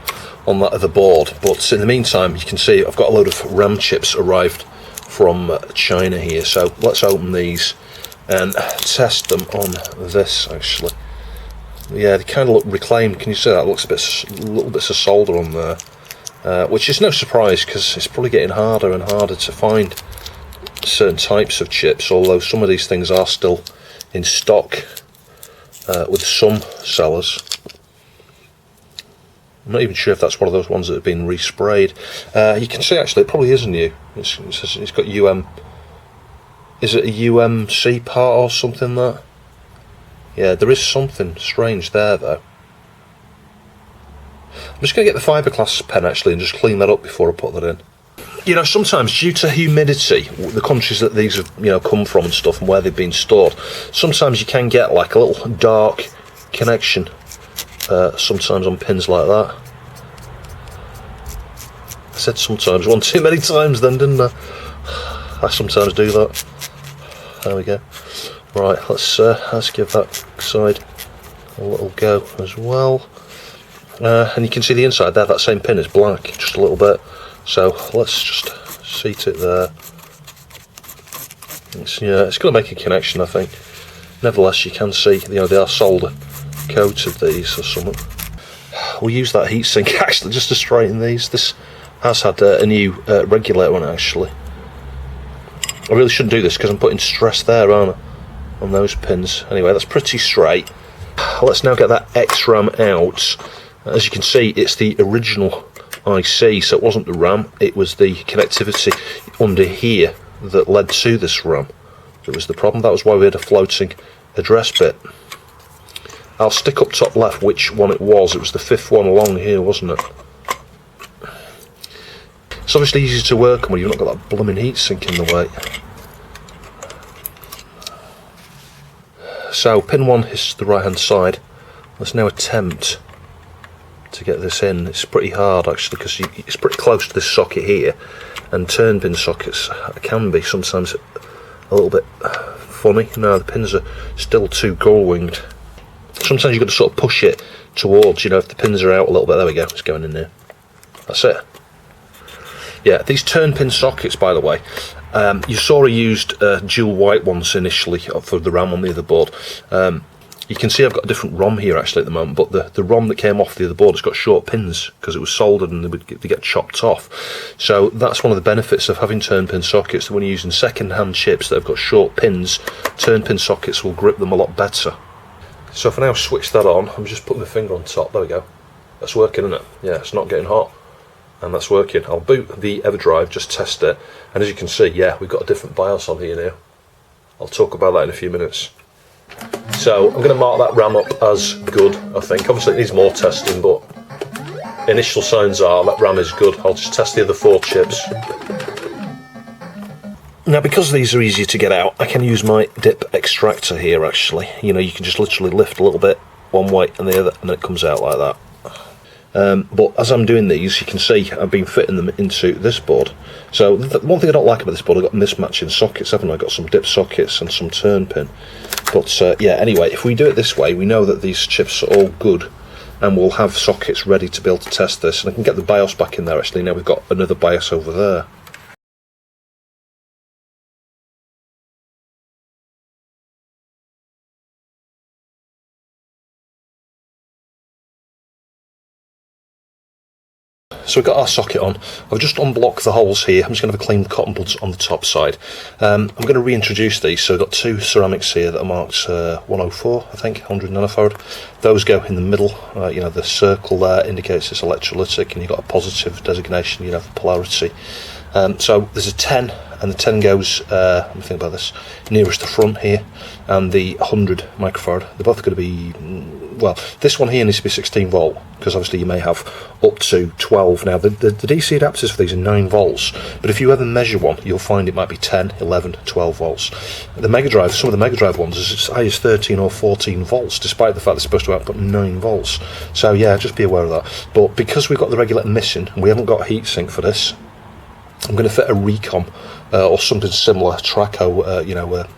on that other board, but in the meantime you can see I've got a load of RAM chips arrived from China here, so let's open these and test them on this actually. Yeah, they kind of look reclaimed. Can you see that? It looks little bits of solder on there, which is no surprise because it's probably getting harder and harder to find certain types of chips, although some of these things are still in stock with some sellers. I'm not even sure if that's one of those ones that have been resprayed. You can see actually it probably is new. It's got UM. Is it a UMC part or something that? Yeah, there is something strange there though. I'm just going to get the Fiberglass pen actually and just clean that up before I put that in. You know, sometimes due to humidity, the countries that these have come from and stuff, and where they've been stored, sometimes you can get like a little dark connection. Sometimes on pins like that. I said sometimes, one too many times then, didn't I? I sometimes do that. There we go. Right, let's give that side a little go as well. And you can see the inside there, that same pin is black, just a little bit. So let's just seat it there. It's going to make a connection, I think. Nevertheless, you can see, they are solder coated these or something. We'll use that heatsink actually just to straighten these. This has had a new regulator on it actually. I really shouldn't do this because I'm putting stress there, aren't I, on those pins. Anyway, that's pretty straight. Let's now get that X-RAM out. As you can see, it's the original IC, so it wasn't the RAM, it was the connectivity under here that led to this RAM. It was the problem. That was why we had a floating address bit. I'll stick up top left which one it was. It was the 5th one along here, wasn't it? It's obviously easy to work on when you've not got that blooming heatsink in the way. So pin 1 is the right hand side. Let's now attempt to get this in. It's pretty hard actually because it's pretty close to this socket here, and turn pin sockets can be sometimes a little bit funny. No, the pins are still too gull-winged. Sometimes you've got to sort of push it towards, if the pins are out a little bit. There we go, it's going in there. That's it. Yeah, these turn pin sockets, by the way, you saw I used dual white ones initially for the RAM on the other board. You can see I've got a different ROM here actually at the moment, but the ROM that came off the other board has got short pins because it was soldered and they get chopped off. So that's one of the benefits of having turn pin sockets, that when you're using second-hand chips that have got short pins, turn pin sockets will grip them a lot better. So if I now switch that on, I'm just putting my finger on top, there we go. That's working, isn't it? Yeah, it's not getting hot. And that's working. I'll boot the EverDrive, just test it, and as you can see, yeah, we've got a different BIOS on here now. I'll talk about that in a few minutes. So I'm going to mark that RAM up as good, I think. Obviously it needs more testing, but initial signs are that RAM is good. I'll just test the other 4 chips. Now, because these are easier to get out, I can use my dip extractor here actually. You can just literally lift a little bit one way and the other, and then it comes out like that. But as I'm doing these, you can see I've been fitting them into this board. So the one thing I don't like about this board, I've got mismatching sockets, haven't I? I've got some dip sockets and some turn pin. But yeah, anyway, if we do it this way, we know that these chips are all good, and we'll have sockets ready to be able to test this. And I can get the BIOS back in there actually. Now we've got another BIOS over there. So we've got our socket on. I've just unblocked the holes here. I'm just going to have a clean cotton buds on the top side. I'm going to reintroduce these. So I've got 2 ceramics here that are marked 104, I think, 100 nanofarad. Those go in the middle. The circle there indicates it's electrolytic, and you've got a positive designation, for polarity. So there's a 10, and the 10 goes, let me think about this, nearest the front here, and the 100 microfarad. They're both going to be, well, this one here needs to be 16 volt, because obviously you may have up to 12. Now, the DC adapters for these are 9 volts, but if you ever measure one, you'll find it might be 10, 11, 12 volts. The Mega Drive, some of the Mega Drive ones, is as high as 13 or 14 volts, despite the fact they're supposed to output 9 volts. So yeah, just be aware of that. But because we've got the regulator missing, and we haven't got a heatsink for this, I'm going to fit a Recom or something similar, Traco,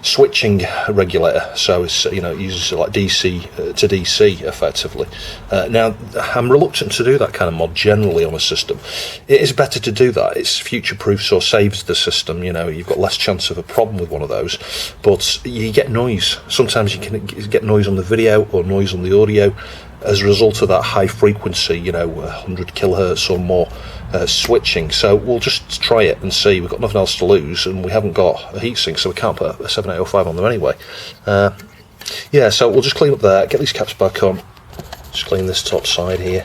switching regulator. So it's it uses like DC to DC effectively. Now I'm reluctant to do that kind of mod generally on a system. It is better to do that. It's future proof, so saves the system. You've got less chance of a problem with one of those. But you get noise. Sometimes you can get noise on the video or noise on the audio as a result of that high frequency, 100 kilohertz or more switching. So we'll just try it and see. We've got nothing else to lose, and we haven't got a heatsink, so we can't put a 7805 on there anyway. Yeah, so we'll just clean up there, get these caps back on, just clean this top side here.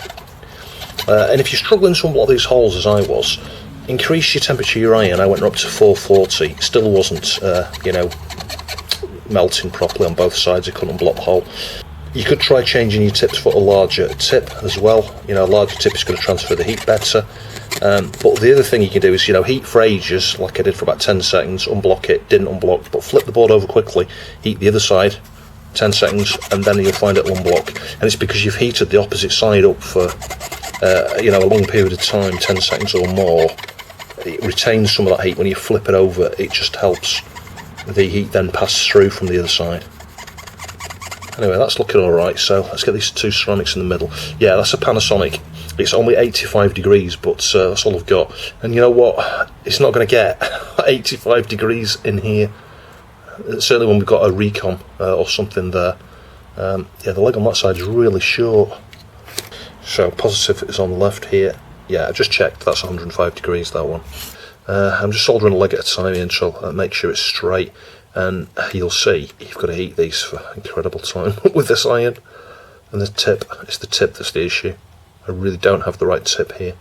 And if you're struggling to unblock these holes as I was, increase your temperature of your iron. I went up to 440, still wasn't melting properly on both sides. I couldn't unblock the hole. You could try changing your tips for a larger tip as well. A larger tip is going to transfer the heat better. But the other thing you can do is, heat for ages, like I did for about 10 seconds, unblock it, didn't unblock, but flip the board over quickly, heat the other side, 10 seconds, and then you'll find it'll unblock. And it's because you've heated the opposite side up for, a long period of time, 10 seconds or more. It retains some of that heat. When you flip it over, it just helps the heat then passes through from the other side. Anyway, that's looking alright, so let's get these two ceramics in the middle. Yeah, that's a Panasonic. It's only 85 degrees, but that's all I've got. And you know what? It's not going to get 85 degrees in here. Certainly when we've got a Recon or something there. Yeah, the leg on that side is really short. So positive is on the left here. Yeah, I just checked, that's 105 degrees, that one. I'm just soldering a leg at a time here until make sure it's straight. And you'll see you've got to heat these for incredible time with this iron. And the tip, it's the tip that's the issue. I really don't have the right tip here.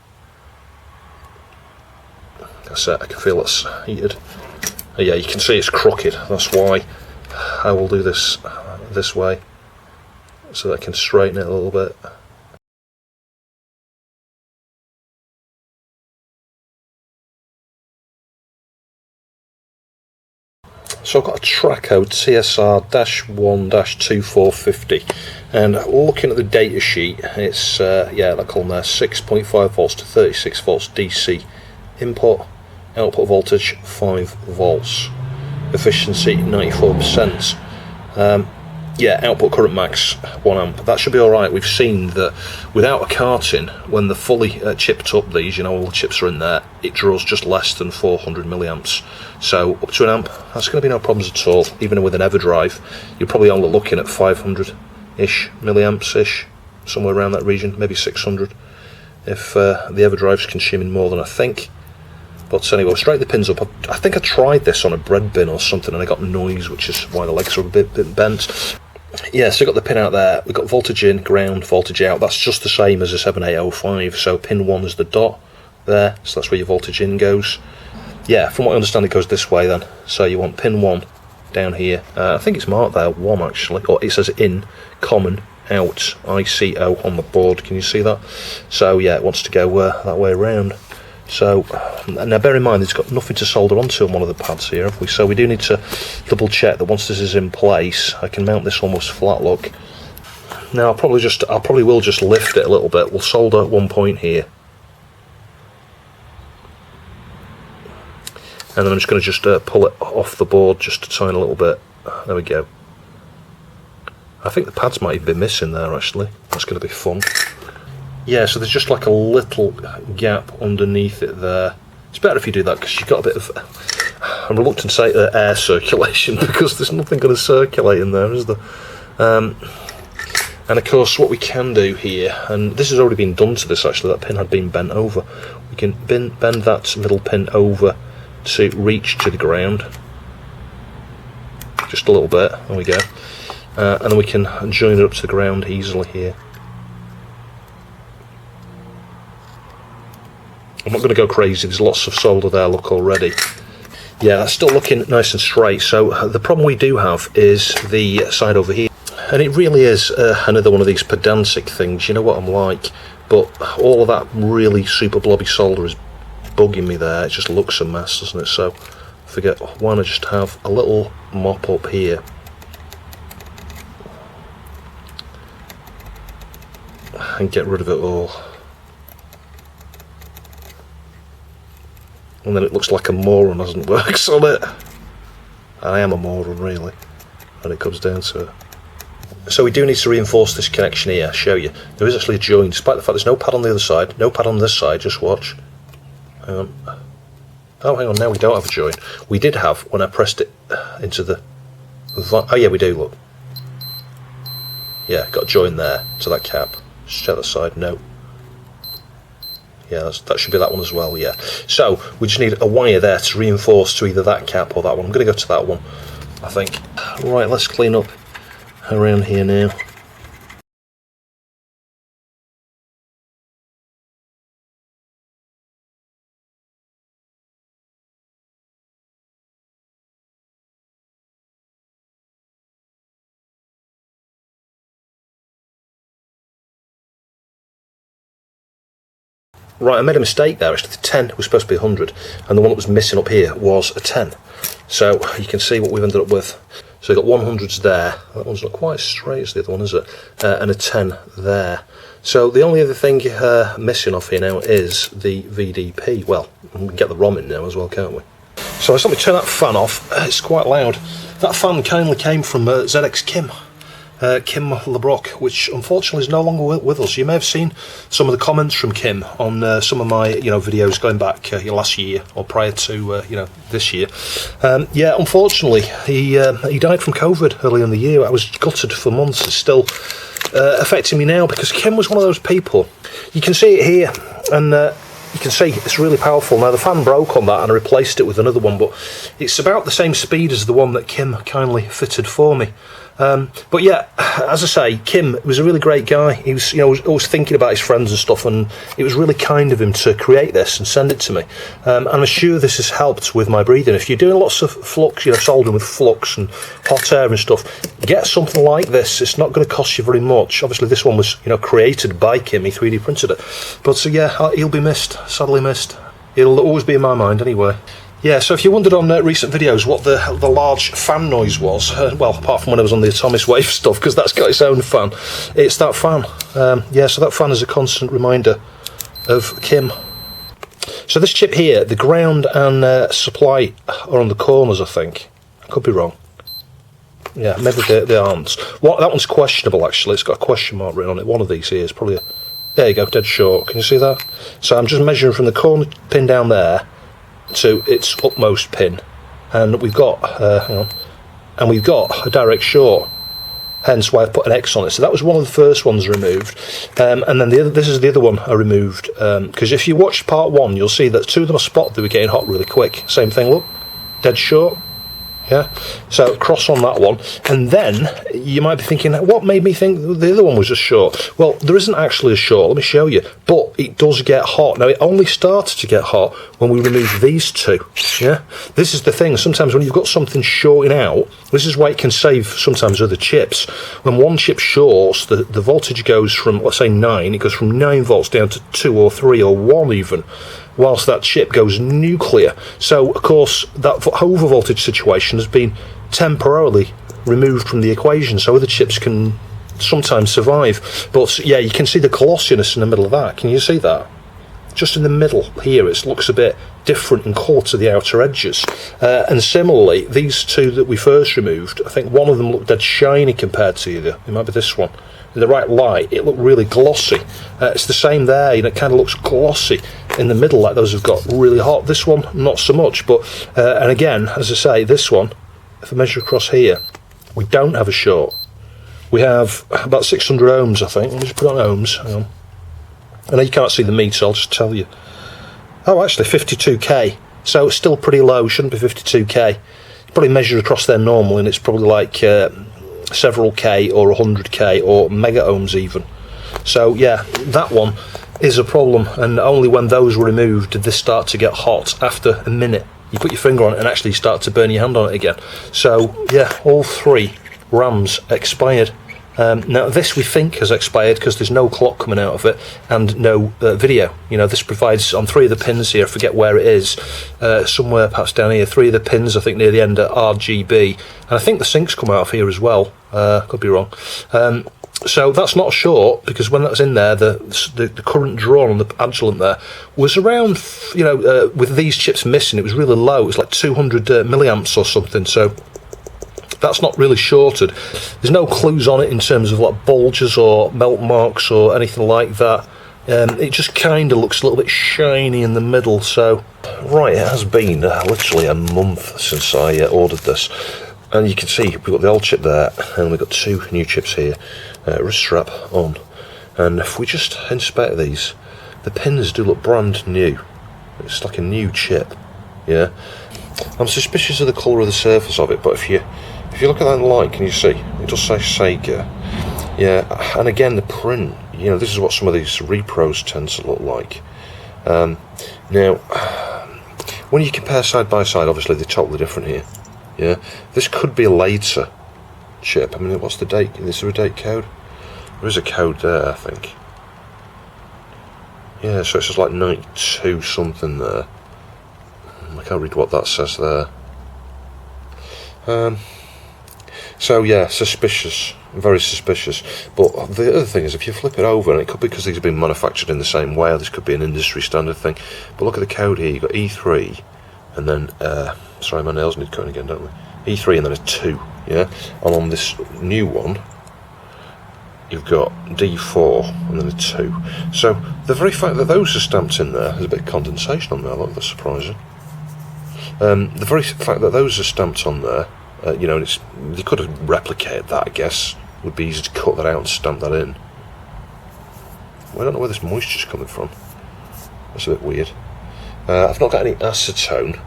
That's it, I can feel it's heated. Yeah, you can see it's crooked, that's why I will do this this way, so that I can straighten it a little bit. So I've got a Traco TSR-1-2450, and looking at the data sheet, it's yeah, that column there, 6.5 volts to 36 volts DC input, output voltage 5 volts, efficiency 94%. Yeah, output current max 1 amp. That should be alright. We've seen that without a carton, when they're fully chipped up, these, you know, all the chips are in there, it draws just less than 400 milliamps. So up to 1 amp, that's going to be no problems at all. Even with an EverDrive, you're probably only looking at 500-ish milliamps-ish, somewhere around that region, maybe 600, if the EverDrive's consuming more than I think. But anyway, we'll straighten the pins up. I think I tried this on a bread bin or something and I got noise, which is why the legs are a bit bent. Yeah, so we've got the pin out there, we've got voltage in, ground, voltage out. That's just the same as a 7805, so pin 1 is the dot there, so that's where your voltage in goes. Yeah, from what I understand it goes this way then. So you want pin 1 down here, I think it's marked there, 1 actually, or it says in, common, out, ICO on the board, can you see that? So yeah, it wants to go that way around. So, now bear in mind it's got nothing to solder onto on one of the pads here, have we? So we do need to double check that once this is in place, I can mount this almost flat look. Now I probably will just lift it a little bit. We'll solder at one point here. And then I'm just going to pull it off the board just a tiny little bit. There we go. I think the pads might even be missing there actually. That's going to be fun. Yeah, so there's just like a little gap underneath it there. It's better if you do that because you've got a bit of, I'm reluctant to say air circulation because there's nothing going to circulate in there, is there? And of course what we can do here, and this has already been done to this actually, that pin had been bent over. We can bend that middle pin over to reach to the ground. Just a little bit, there we go. And then we can join it up to the ground easily here. I'm not going to go crazy, there's lots of solder there, look already. Yeah, that's still looking nice and straight. So the problem we do have is the side over here. And it really is another one of these pedantic things, you know what I'm like. But all of that really super blobby solder is bugging me there. It just looks a mess, doesn't it? So I figure, why not just have a little mop up here. And get rid of it all. And then it looks like a moron hasn't worked on it. I am a moron really, when it comes down to it. So we do need to reinforce this connection here, I'll show you. There is actually a join, despite the fact there's no pad on the other side, no pad on this side, just watch. Oh, hang on, now we don't have a join. We did have when I pressed it into the... Oh yeah, we do, look. Yeah, got a join there to that cap. Just check that side, no. Yeah, that should be that one as well, yeah. So, we just need a wire there to reinforce to either that cap or that one. I'm going to go to that one, I think. Right, let's clean up around here now. Right, I made a mistake there actually. The 10 was supposed to be 100 and the one that was missing up here was a 10. So you can see what we've ended up with. So we've got 100s there, that one's not quite as straight as the other one, is it? And a 10 there. So the only other thing missing off here now is the VDP. Well, we can get the ROM in now as well, can't we? So let's let me turn that fan off. It's quite loud. That fan kindly came from ZX Kim. Kim LeBrock, which unfortunately is no longer with us. You may have seen some of the comments from Kim on some of my videos going back last year or prior to this year. Yeah, unfortunately he died from COVID early in the year. I was gutted for months. It's still affecting me now because Kim was one of those people. You can see it here, and you can see it's really powerful. Now the fan broke on that and I replaced it with another one, but it's about the same speed as the one that Kim kindly fitted for me. But yeah, as I say, Kim was a really great guy. He was, always thinking about his friends and stuff, and it was really kind of him to create this and send it to me. And I'm sure this has helped with my breathing. If you're doing lots of flux, soldering with flux and hot air and stuff, get something like this. It's not going to cost you very much. Obviously, this one was, created by Kim. He 3D printed it. But yeah, he'll be missed, sadly missed. It'll always be in my mind anyway. Yeah, so if you wondered on recent videos what the large fan noise was, well, apart from when I was on the Atomic Wave stuff, because that's got its own fan, it's that fan. Yeah, so that fan is a constant reminder of Kim. So this chip here, the ground and supply are on the corners, I think. I could be wrong. Yeah, maybe they aren't. That one's questionable, actually. It's got a question mark written on it. One of these here is probably a... There you go, dead short. Can you see that? So I'm just measuring from the corner pin down there to its utmost pin, and we've got hang on, and we've got a direct short, hence why I've put an X on it. So that was one of the first ones removed, and then this is the other one I removed, because if you watched part one you'll see that two of them are spotted. They were getting hot really quick. Same thing, look, dead short. Yeah, so cross on that one, and then you might be thinking, what made me think the other one was just short? Well, there isn't actually a short, let me show you, but it does get hot. Now, it only started to get hot when we removed these two, yeah? This is the thing, sometimes when you've got something shorting out, this is why it can save sometimes other chips. When one chip shorts, the voltage goes from, let's say 9, it goes from 9 volts down to 2 or 3 or 1 even, whilst that chip goes nuclear. So, of course, that overvoltage situation has been temporarily removed from the equation, so other chips can sometimes survive. But, yeah, you can see the glossiness in the middle of that. Can you see that? Just in the middle here, it looks a bit different in colour to the outer edges. And similarly, these two that we first removed, I think one of them looked dead shiny compared to the other. It might be this one. In the right light, it looked really glossy. It's the same there, it kind of looks glossy in the middle, like those have got really hot. This one, not so much, but and again, as I say, this one, if I measure across here, we don't have a short. We have about 600 ohms, I think. Let me just put on ohms. Hang on. I know you can't see the meter, I'll just tell you. Oh, actually, 52k. So it's still pretty low, shouldn't be 52k. You probably measure across there normal, and it's probably like several k or 100k or mega ohms even. So yeah, that one is a problem, and only when those were removed did this start to get hot. After a minute you put your finger on it and actually start to burn your hand on it again. So yeah, all three RAMs expired. Now this we think has expired because there's no clock coming out of it and no video. This provides on 3 of the pins here, I forget where it is, somewhere perhaps down here, 3 of the pins I think near the end are RGB, and I think the syncs come out of here as well, could be wrong. So that's not a short, because when that's in there, the current drawn on the adjuvant there was around, with these chips missing, it was really low. It was like 200 milliamps or something, so that's not really shorted. There's no clues on it in terms of like bulges or melt marks or anything like that. It just kind of looks a little bit shiny in the middle. So right, it has been literally a month since I ordered this, and you can see we've got the old chip there and we've got 2 new chips here, wrist strap on, and if we just inspect these, the pins do look brand new. It's like a new chip. Yeah, I'm suspicious of the colour of the surface of it, but if you look at that line, can you see? It does say Sega. Yeah, and again, the print, this is what some of these repros tend to look like. Now, when you compare side by side, obviously they're totally different here. Yeah, this could be a later chip. I mean, what's the date? Is there a date code? There is a code there, I think. Yeah, so it's just like 92 something there. I can't read what that says there. So yeah, suspicious, very suspicious. But the other thing is, if you flip it over, and it could be because these have been manufactured in the same way, or this could be an industry standard thing, but look at the code here, you've got E3, and then sorry, my nails need cutting again, don't they? E3 and then a 2, yeah. And on this new one, you've got D4 and then a 2. So the very fact that those are stamped in there, there's a bit of condensation on there. Look, that's surprising. The very fact that those are stamped on there, you know, they could have replicated that, I guess. It would be easy to cut that out and stamp that in. Well, I don't know where this moisture's coming from. That's a bit weird. I've not got any acetone.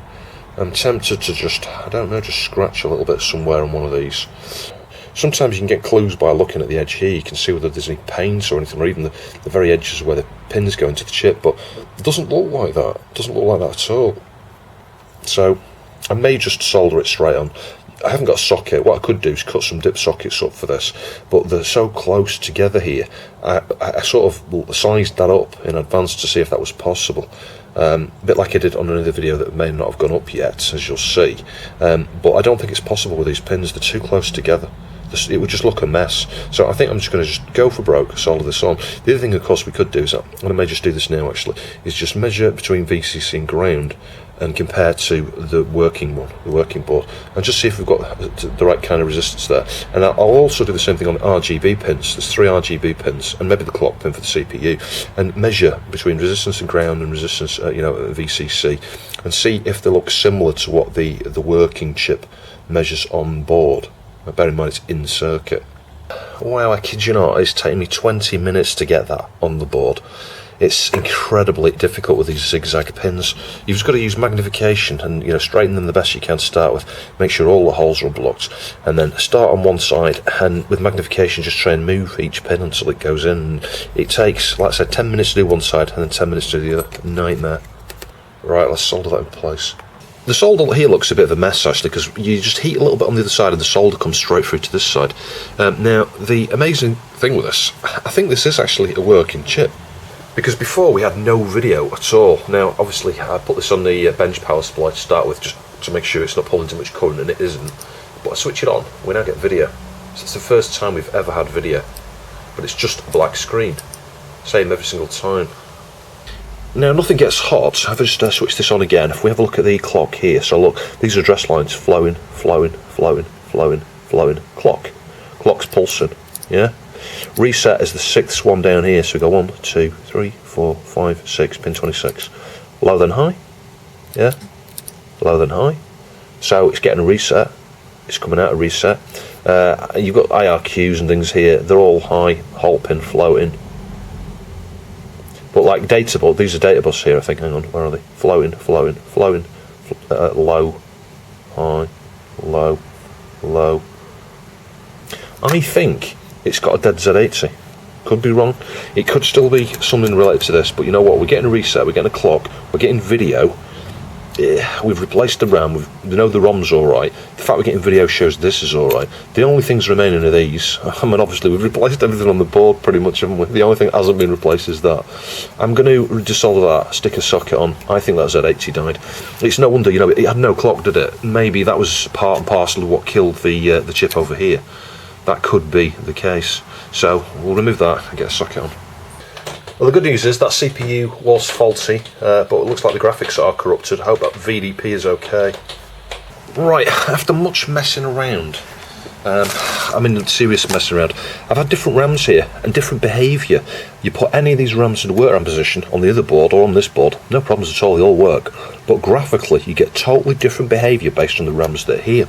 I'm tempted to just, I don't know, just scratch a little bit somewhere on one of these. Sometimes you can get clues by looking at the edge here. You can see whether there's any paint or anything, or even the very edges where the pins go into the chip, but it doesn't look like that. It doesn't look like that at all. So I may just solder it straight on. I haven't got a socket. What I could do is cut some dip sockets up for this, but they're so close together here. I sort of sized that up in advance to see if that was possible. A bit like I did on another video that may not have gone up yet, as you'll see. But I don't think it's possible with these pins. They're too close together. It would just look a mess. So I think I'm just going to just go for broke, solder this on. The other thing, of course, we could do is, and I may just do this now actually, is just measure between VCC and ground and compare to the working one, the working board, and just see if we've got the right kind of resistance there. And I'll also do the same thing on RGB pins. There's 3 RGB pins, and maybe the clock pin for the CPU, and measure between resistance and ground and resistance, you know, VCC, and see if they look similar to what the working chip measures on board. Bear in mind it's in circuit. Wow, I kid you not, it's taken me 20 minutes to get that on the board. It's incredibly difficult with these zigzag pins. You've just got to use magnification and, you know, straighten them the best you can to start with. Make sure all the holes are blocked, and then start on one side, and with magnification just try and move each pin until it goes in. It takes, like I said, 10 minutes to do one side and then 10 minutes to do the other. Nightmare. Right, let's solder that in place. The solder here looks a bit of a mess actually, because you just heat a little bit on the other side and the solder comes straight through to this side. Now, the amazing thing with this, I think this is actually a working chip, because before we had no video at all. Now, obviously, I put this on the bench power supply to start with, just to make sure it's not pulling too much current, and it isn't. But I switch it on, we now get video. So it's the first time we've ever had video, but it's just a black screen. Same every single time. Now, nothing gets hot. I've just switched this on again. If we have a look at the clock here, so look, these are address lines flowing, flowing, flowing, flowing, flowing. Clock's pulsing, yeah? Reset is the 6th one down here, so we go 1, 2, 3, 4, 5, 6, pin 26. Low then high, yeah? Low then high. So it's getting a reset. It's coming out of reset. You've got IRQs and things here. They're all high, halt pin floating. But like data bus, these are data bus here, I think. Hang on, where are they? Flowing, flowing, flowing. Low, high, low, low. I think it's got a dead Z80. Could be wrong. It could still be something related to this, but you know what? We're getting a reset, we're getting a clock, we're getting video. We've replaced the RAM, we know the ROM's alright. The fact we're getting video shows this is alright. The only things remaining are these. I mean, obviously we've replaced everything on the board pretty much, haven't we? The only thing that hasn't been replaced is that. I'm going to desolder that, stick a socket on. I think that Z80 died. It's no wonder, you know, it had no clock, did it? Maybe that was part and parcel of what killed the chip over here. That could be the case. So we'll remove that and get a socket on. Well, the good news is that CPU was faulty, but it looks like the graphics are corrupted. I hope that VDP is okay. Right, after much messing around, I mean serious messing around, I've had different RAMs here and different behaviour. You put any of these RAMs in the work RAM position on the other board or on this board, no problems at all, they all work. But graphically, you get totally different behaviour based on the RAMs that are here.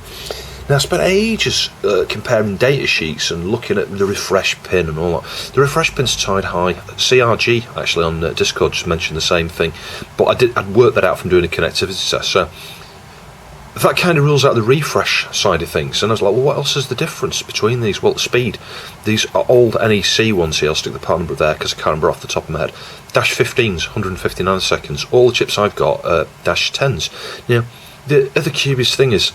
Now, I spent ages comparing data sheets and looking at the refresh pin and all that. The refresh pin's tied high. CRG, actually, on Discord just mentioned the same thing. But I'd worked that out from doing a connectivity test. So that kind of rules out the refresh side of things. And I was like, well, what else is the difference between these? Well, speed. These are old NEC ones here. I'll stick the part number there because I can't remember off the top of my head. Dash 15s, 159 seconds. All the chips I've got are dash 10s. Now, the other curious thing is,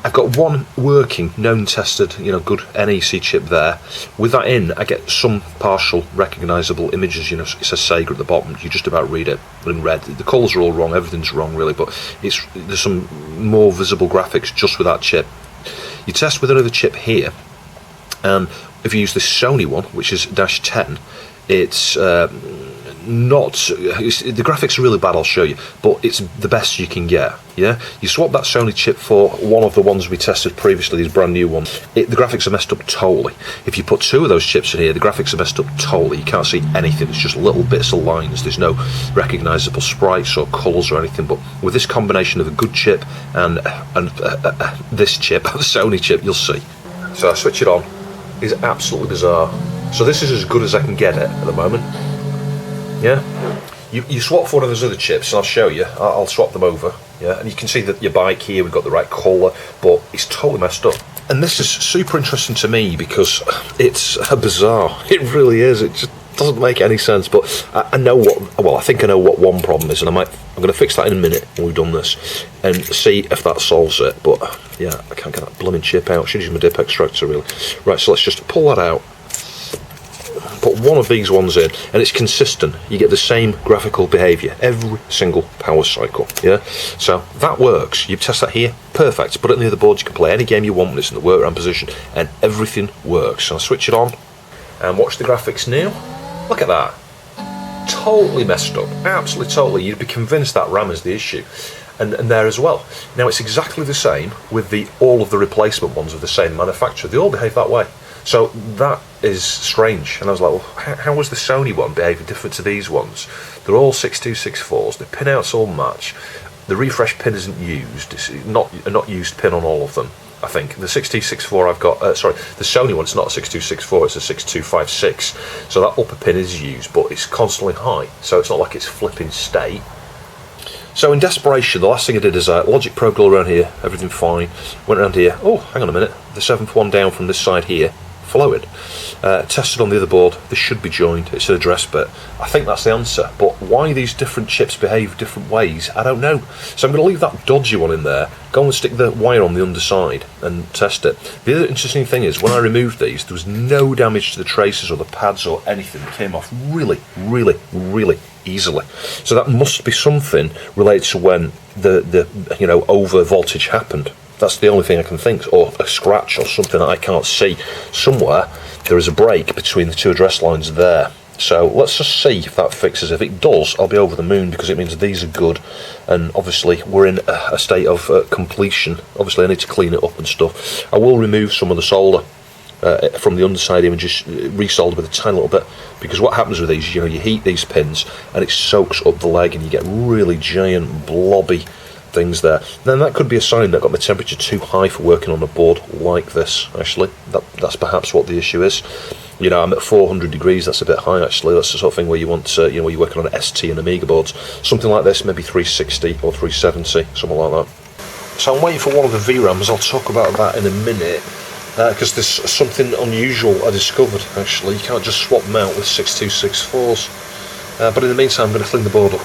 I've got one working, known, tested, you know, good NEC chip there. With that in, I get some partial recognisable images. You know, it says Sega at the bottom. You just about read it in red. The colours are all wrong. Everything's wrong, really. But there's some more visible graphics just with that chip. You test with another chip here, and if you use this Sony one, which is dash 10, it's not, the graphics are really bad, I'll show you, but it's the best you can get. Yeah, you swap that Sony chip for one of the ones we tested previously, these brand new ones, the graphics are messed up totally. If you put two of those chips in here, the graphics are messed up totally. You can't see anything, it's just little bits of lines. There's no recognisable sprites or colours or anything. But with this combination of a good chip and this chip, the Sony chip, you'll see. So I switch it on, it's absolutely bizarre. So this is as good as I can get it at the moment. Yeah, you swap for one of those other chips, and I'll show you. I'll swap them over. Yeah, and you can see that your bike here, we've got the right colour, but it's totally messed up. And this is super interesting to me because it's bizarre. It really is. It just doesn't make any sense. But I know what. Well, I think I know what one problem is, and I'm going to fix that in a minute when we've done this, and see if that solves it. But yeah, I can't get that blooming chip out. I should use my dip extractor really. Right, so let's just pull that out. Put one of these ones in, and it's consistent. You get the same graphical behaviour every single power cycle. Yeah, so that works. You test that here, perfect. Put it in the other board. You can play any game you want when it's in the workaround position, and everything works. So I'll switch it on and watch the graphics now. Look at that, totally messed up, absolutely totally. You'd be convinced that RAM is the issue. And there as well. Now it's exactly the same with all of the replacement ones of the same manufacturer. They all behave that way. So that is strange, and I was like, well, how was the Sony one behaving different to these ones? They're all 6264s, the pinouts all match, the refresh pin isn't used, it's not a not used pin on all of them, I think. The 6264 I've got, sorry, the Sony one, it's not a 6264, it's a 6256, so that upper pin is used, but it's constantly high, so it's not like it's flipping state. So in desperation, the last thing I did is Logic Pro Glue around here, everything fine, went around here, oh, hang on a minute, the 7th one down from this side here, flowed. Tested on the other board, this should be joined, it's an address bit. I think that's the answer, but why these different chips behave different ways, I don't know. So I'm going to leave that dodgy one in there, go and stick the wire on the underside and test it. The other interesting thing is, when I removed these, there was no damage to the traces or the pads or anything. It came off really, really, really easily. So that must be something related to when the over voltage happened. That's the only thing I can think, or a scratch or something that I can't see. Somewhere there is a break between the two address lines there. So let's just see if that fixes. If it does, I'll be over the moon, because it means these are good, and obviously we're in a state of completion. Obviously I need to clean it up and stuff. I will remove some of the solder from the underside here and just resolder with a tiny little bit, because what happens with these, you heat these pins and it soaks up the leg and you get really giant blobby things there. Then that could be a sign that I've got my temperature too high for working on a board like this. Actually, that's perhaps what the issue is. I'm at 400 degrees, that's a bit high actually. That's the sort of thing where you want to, where you're working on an ST and Amiga boards. Something like this, maybe 360 or 370, something like that. So I'm waiting for one of the VRAMs, I'll talk about that in a minute, because there's something unusual I discovered actually. You can't just swap them out with 6264s. But in the meantime, I'm going to clean the board up.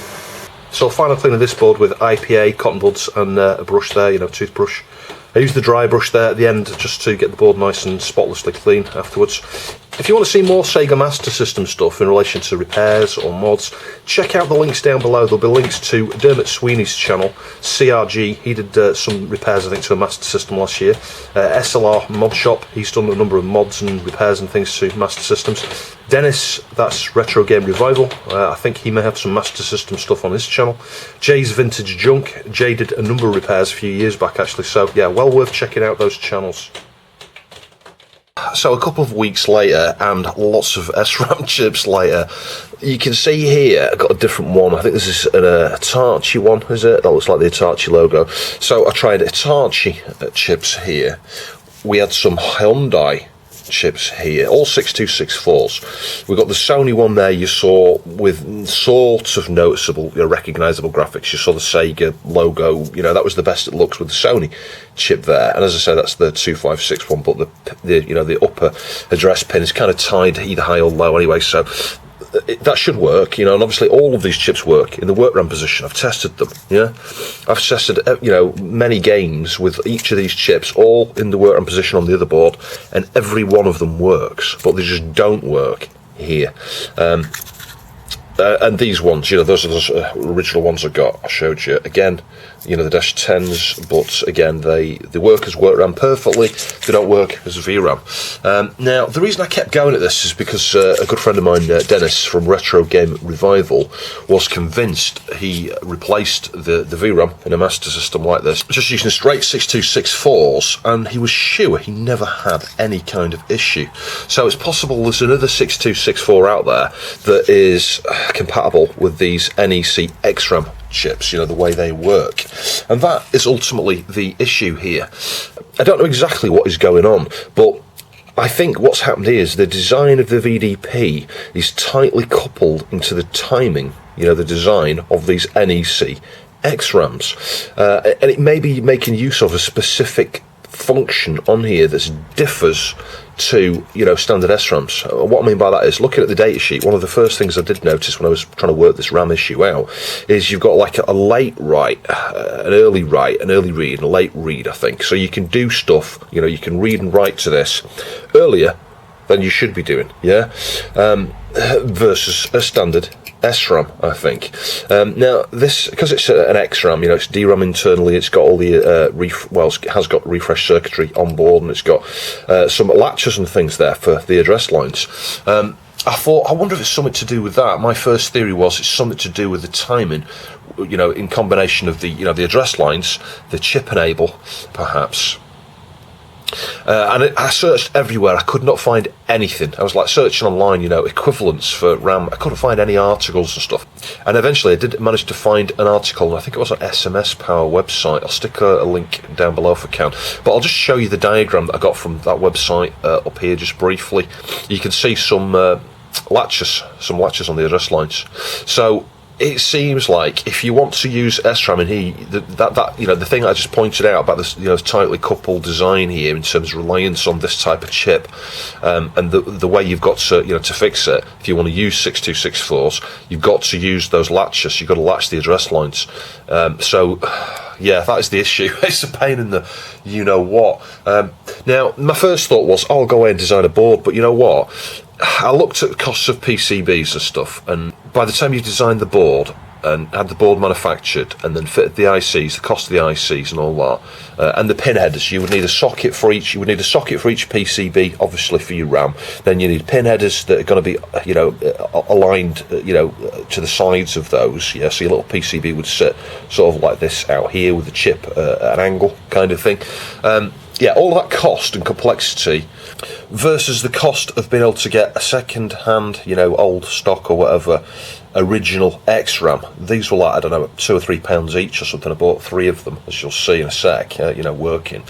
So final cleaning this board with IPA, cotton buds and a brush there, toothbrush. I use the dry brush there at the end just to get the board nice and spotlessly clean afterwards. If you want to see more Sega Master System stuff in relation to repairs or mods, check out the links down below. There'll be links to Dermot Sweeney's channel, CRG. He did some repairs, I think, to a Master System last year. SLR Mod Shop, he's done a number of mods and repairs and things to Master Systems. Dennis, that's Retro Game Revival. I think he may have some Master System stuff on his channel. Jay's Vintage Junk. Jay did a number of repairs a few years back actually, so yeah, well worth checking out those channels. So a couple of weeks later and lots of SRAM chips later, you can see here I've got a different one. I think this is an Hitachi one, is it? That looks like the Hitachi logo. So I tried Hitachi chips here. We had some Hyundai chips here, all 6264s. We've got the Sony one there you saw with sort of noticeable, recognisable graphics. You saw the Sega logo, that was the best it looks with the Sony chip there. And as I say, that's the 256 one, but the upper address pin is kind of tied either high or low anyway, so that should work, and obviously all of these chips work in the workaround position. I've tested them, I've tested, many games with each of these chips, all in the workaround position on the other board, and every one of them works, but they just don't work here. And these ones, those are the original ones I got. I showed you again. The Dash 10s, but again, the workers work around perfectly. They don't work as a VRAM. Now, the reason I kept going at this is because a good friend of mine, Dennis from Retro Game Revival, was convinced he replaced the VRAM in a Master System like this just using straight 6264s, and he was sure he never had any kind of issue. So it's possible there's another 6264 out there that is compatible with these NEC XRAM chips, the way they work, and that is ultimately the issue here. I don't know exactly what is going on, but I think what's happened here is the design of the VDP is tightly coupled into the timing, the design of these NEC XRAMs, and it may be making use of a specific function on here that differs to standard SRAMs. What I mean by that is, looking at the datasheet, one of the first things I did notice when I was trying to work this RAM issue out is you've got like a late write, an early write, an early read, and a late read, I think. So you can do stuff, you can read and write to this earlier than you should be doing, versus a standard SRAM, I think. Now, this, because it's an XRAM, it's DRAM internally, it's got all the it has got refresh circuitry on board, and it's got some latches and things there for the address lines. I thought, I wonder if it's something to do with that. My first theory was it's something to do with the timing, in combination of the the address lines, the chip enable, perhaps. And I searched everywhere. I could not find anything. I was like searching online, equivalents for RAM. I couldn't find any articles and stuff. And eventually I did manage to find an article, and I think it was an SMS Power website. I'll stick a link down below if I can. But I'll just show you the diagram that I got from that website up here just briefly. You can see some latches on the address lines. So it seems like if you want to use SRAM in here, the thing I just pointed out about this, tightly coupled design here in terms of reliance on this type of chip, and the way you've got to, to fix it. If you want to use 6264s, you've got to use those latches. You've got to latch the address lines. So, yeah, that is the issue. It's a pain in the what. Now, my first thought was, I'll go away and design a board, but you know what? I looked at the costs of PCBs and stuff, and by the time you've designed the board and had the board manufactured and then fitted the ICs, the cost of the ICs and all that, and the pin headers, you would need a socket for each. You would need a socket for each PCB, obviously for your RAM. Then you need pin headers that are going to be, aligned, to the sides of those. Yeah, so your little PCB would sit sort of like this out here with the chip at an angle, kind of thing. Yeah, all that cost and complexity versus the cost of being able to get a second-hand, old stock or whatever, original XRAM. These were like, I don't know, £2 or £3 each or something. I bought 3 of them, as you'll see in a sec, working.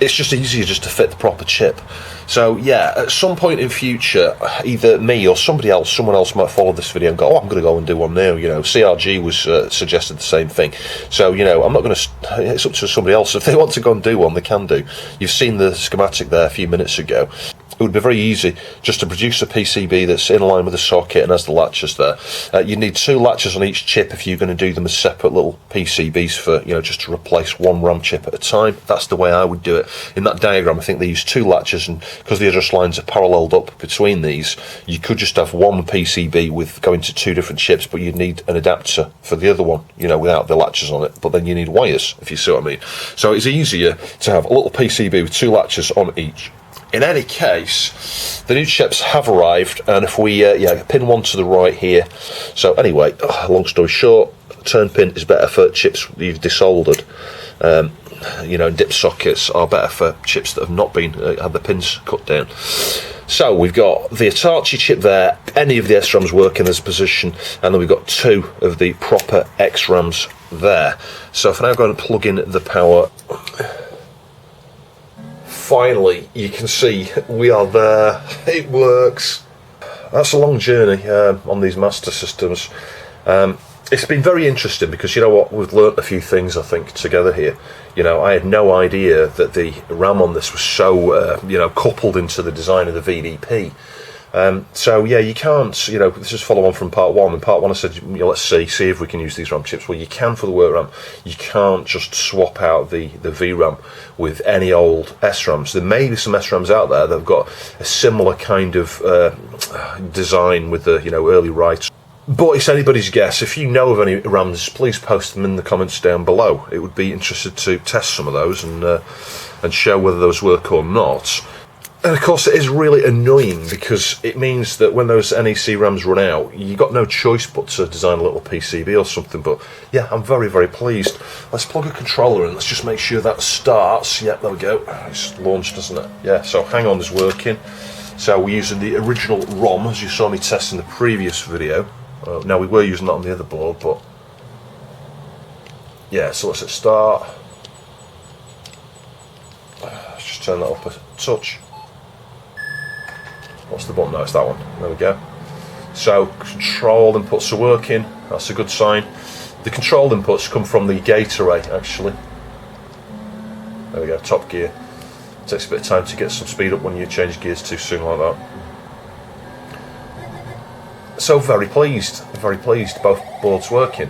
It's just easier just to fit the proper chip. So yeah, at some point in future, either me or someone else might follow this video and go, I'm going to go and do one now. CRG was suggested the same thing. So I'm not going to. It's up to somebody else. If they want to go and do one, they can do. You've seen the schematic there a few minutes ago. It would be very easy just to produce a PCB that's in line with the socket and has the latches there. You need 2 latches on each chip if you're going to do them as separate little PCBs for, just to replace one RAM chip at a time. That's the way I would do it. In that diagram, I think they use 2 latches, and because the address lines are paralleled up between these, you could just have one PCB with going to 2 different chips, but you'd need an adapter for the other one, without the latches on it. But then you need wires, if you see what I mean. So it's easier to have a little PCB with 2 latches on each. In any case, the new chips have arrived, and if we pin one to the right here. So anyway, long story short, turn pin is better for chips you've desoldered. Dip sockets are better for chips that have not been had the pins cut down. So we've got the Hitachi chip there. Any of the SRAMs work in this position, and then we've got 2 of the proper XRAMs there. So if I now go and plug in the power. Finally, you can see we are there. It works. That's a long journey on these Master Systems. It's been very interesting because we've learnt a few things, I think, together here. I had no idea that the RAM on this was so coupled into the design of the VDP. So yeah, you can't, this is follow on from part 1. In part 1 I said, let's see if we can use these RAM chips. Well, you can for the work RAM. You can't just swap out the VRAM with any old SRAMs. There may be some SRAMs out there that have got a similar kind of design with the early write But it's anybody's guess. If you know of any RAMs, please post them in the comments down below. It would be interested to test some of those and show whether those work or not. And of course it is really annoying because it means that when those NEC RAMs run out, you've got no choice but to design a little PCB or something. But yeah, I'm very, very pleased. Let's plug a controller in. Let's just make sure that starts. Yep, there we go. It's launched, isn't it? Yeah, so hang on is working. So we're using the original ROM, as you saw me test in the previous video. Now we were using that on the other board, but yeah, so let's hit start. Let's just turn that up a touch. What's the button? No, it's that one. There we go. So control inputs are working. That's a good sign. The control inputs come from the gate array, actually. There we go, top gear. Takes a bit of time to get some speed up when you change gears too soon like that. So very pleased, both boards working.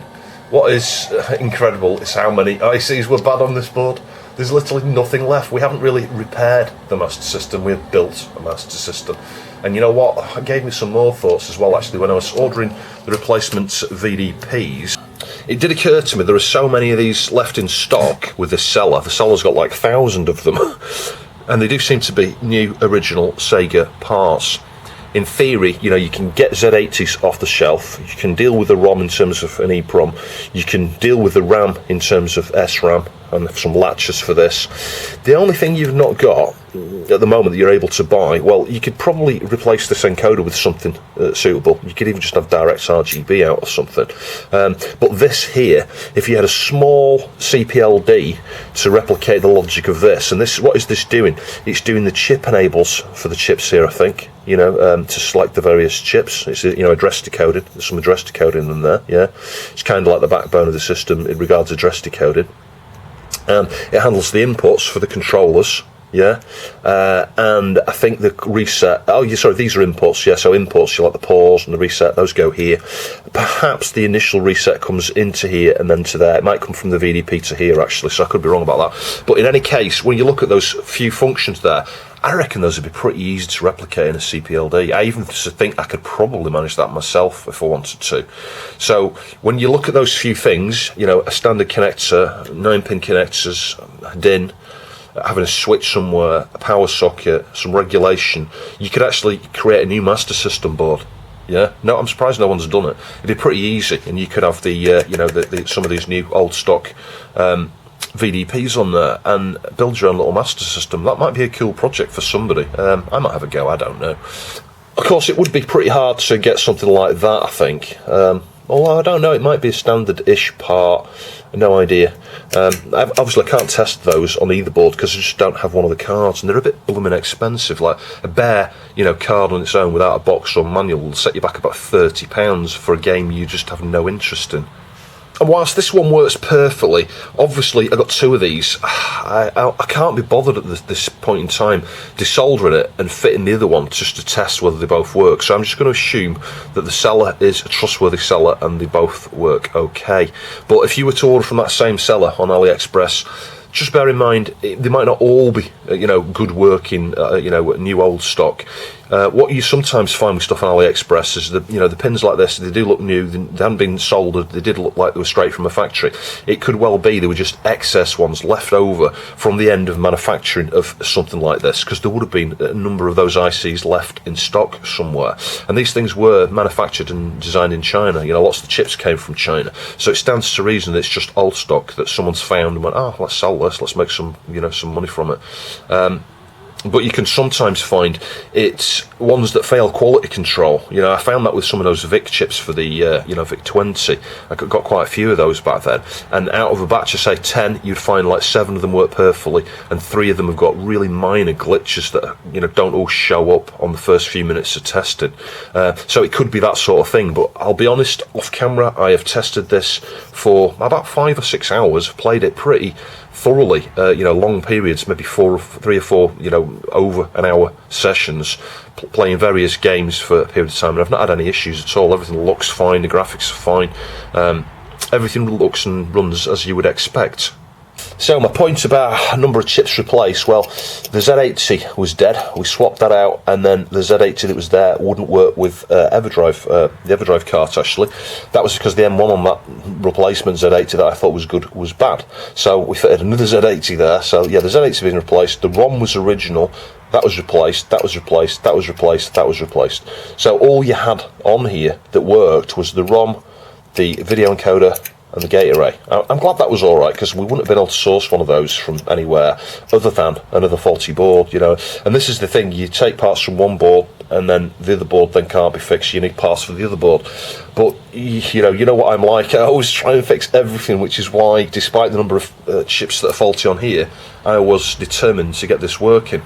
What is incredible is how many ICs were bad on this board. There's literally nothing left. We haven't really repaired the Master System, we've built a Master System. And you know what, it gave me some more thoughts as well actually when I was ordering the replacement VDPs. It did occur to me there are so many of these left in stock with this seller. The seller's got like 1,000 of them. And they do seem to be new original Sega parts. In theory, you know, you can get Z80s off the shelf, you can deal with the ROM in terms of an EEPROM, you can deal with the RAM in terms of SRAM and some latches for this. The only thing you've not got at the moment that you're able to buy, well, you could probably replace this encoder with something suitable. You could even just have direct RGB out or something. But this here, if you had a small CPLD to replicate the logic of this, and this, what is this doing? It's doing the chip enables for the chips here, I think. You know, to select the various chips. It's, you know, address decoding. There's some address decoding in there. Yeah, it's kind of like the backbone of the system in regards to address decoding. It handles the inputs for the controllers. Yeah, and I think the reset. Oh, yeah, sorry, these are inputs. Yeah, so inputs, you like the pause and the reset. Those go here. Perhaps the initial reset comes into here and then to there. It might come from the VDP to here actually. So I could be wrong about that. But in any case, when you look at those few functions there, I reckon those would be pretty easy to replicate in a CPLD. I even think I could probably manage that myself if I wanted to. So when you look at those few things, you know, a standard connector, 9-pin connectors, DIN, having a switch somewhere, a power socket, some regulation, you could actually create a new Master System board. Yeah, no, I'm surprised no one's done it. It'd be pretty easy, and you could have the, you know, some of these new old stock VDPs on there and build your own little Master System. That might be a cool project for somebody. I might have a go, I don't know. Of course, it would be pretty hard to get something like that, I think. Although I don't know, it might be a standard-ish part. No idea. Obviously, I can't test those on either board because I just don't have one of the cards, and they're a bit blooming expensive. Like a bare, you know, card on its own without a box or manual will set you back about £30 for a game you just have no interest in. And whilst this one works perfectly, obviously I've got two of these. I can't be bothered at this point in time desoldering it and fitting the other one just to test whether they both work. So I'm just going to assume that the seller is a trustworthy seller and they both work okay. But if you were to order from that same seller on AliExpress, just bear in mind they might not all be, you know, good working, you know, new old stock. What you sometimes find with stuff on AliExpress is that, you know, the pins like this, they do look new, they haven't been soldered, they did look like they were straight from a factory. It could well be they were just excess ones left over from the end of manufacturing of something like this, because there would have been a number of those ICs left in stock somewhere. And these things were manufactured and designed in China. You know, lots of the chips came from China. So it stands to reason that it's just old stock that someone's found and went, oh, let's sell this, let's make some, you know, some money from it. But you can sometimes find it's ones that fail quality control. You know, I found that with some of those VIC chips for the, you know, VIC 20. I got quite a few of those back then. And out of a batch of, say, 10, you'd find like 7 of them work perfectly, and 3 of them have got really minor glitches that, you know, don't all show up on the first few minutes of testing. So it could be that sort of thing. But I'll be honest, off camera, I have tested this for about 5 or 6 hours, played it pretty thoroughly, you know, long periods, maybe 3 or 4, you know, over an hour sessions, playing various games for a period of time, and I've not had any issues at all. Everything looks fine, the graphics are fine, everything looks and runs as you would expect. So my point about a number of chips replaced, well, the Z80 was dead, we swapped that out, and then the Z80 that was there wouldn't work with EverDrive, the EverDrive cart actually. That was because the M1 on that replacement Z80 that I thought was good was bad. So we fitted another Z80 there, so yeah, the Z80 being replaced, the ROM was original, that was replaced, that was replaced, that was replaced, that was replaced. So all you had on here that worked was the ROM, the video encoder, and the gate array. I'm glad that was alright, because we wouldn't have been able to source one of those from anywhere other than another faulty board, you know. And this is the thing, you take parts from one board and then the other board then can't be fixed, you need parts for the other board. But you know what I'm like, I always try and fix everything, which is why, despite the number of chips that are faulty on here, I was determined to get this working.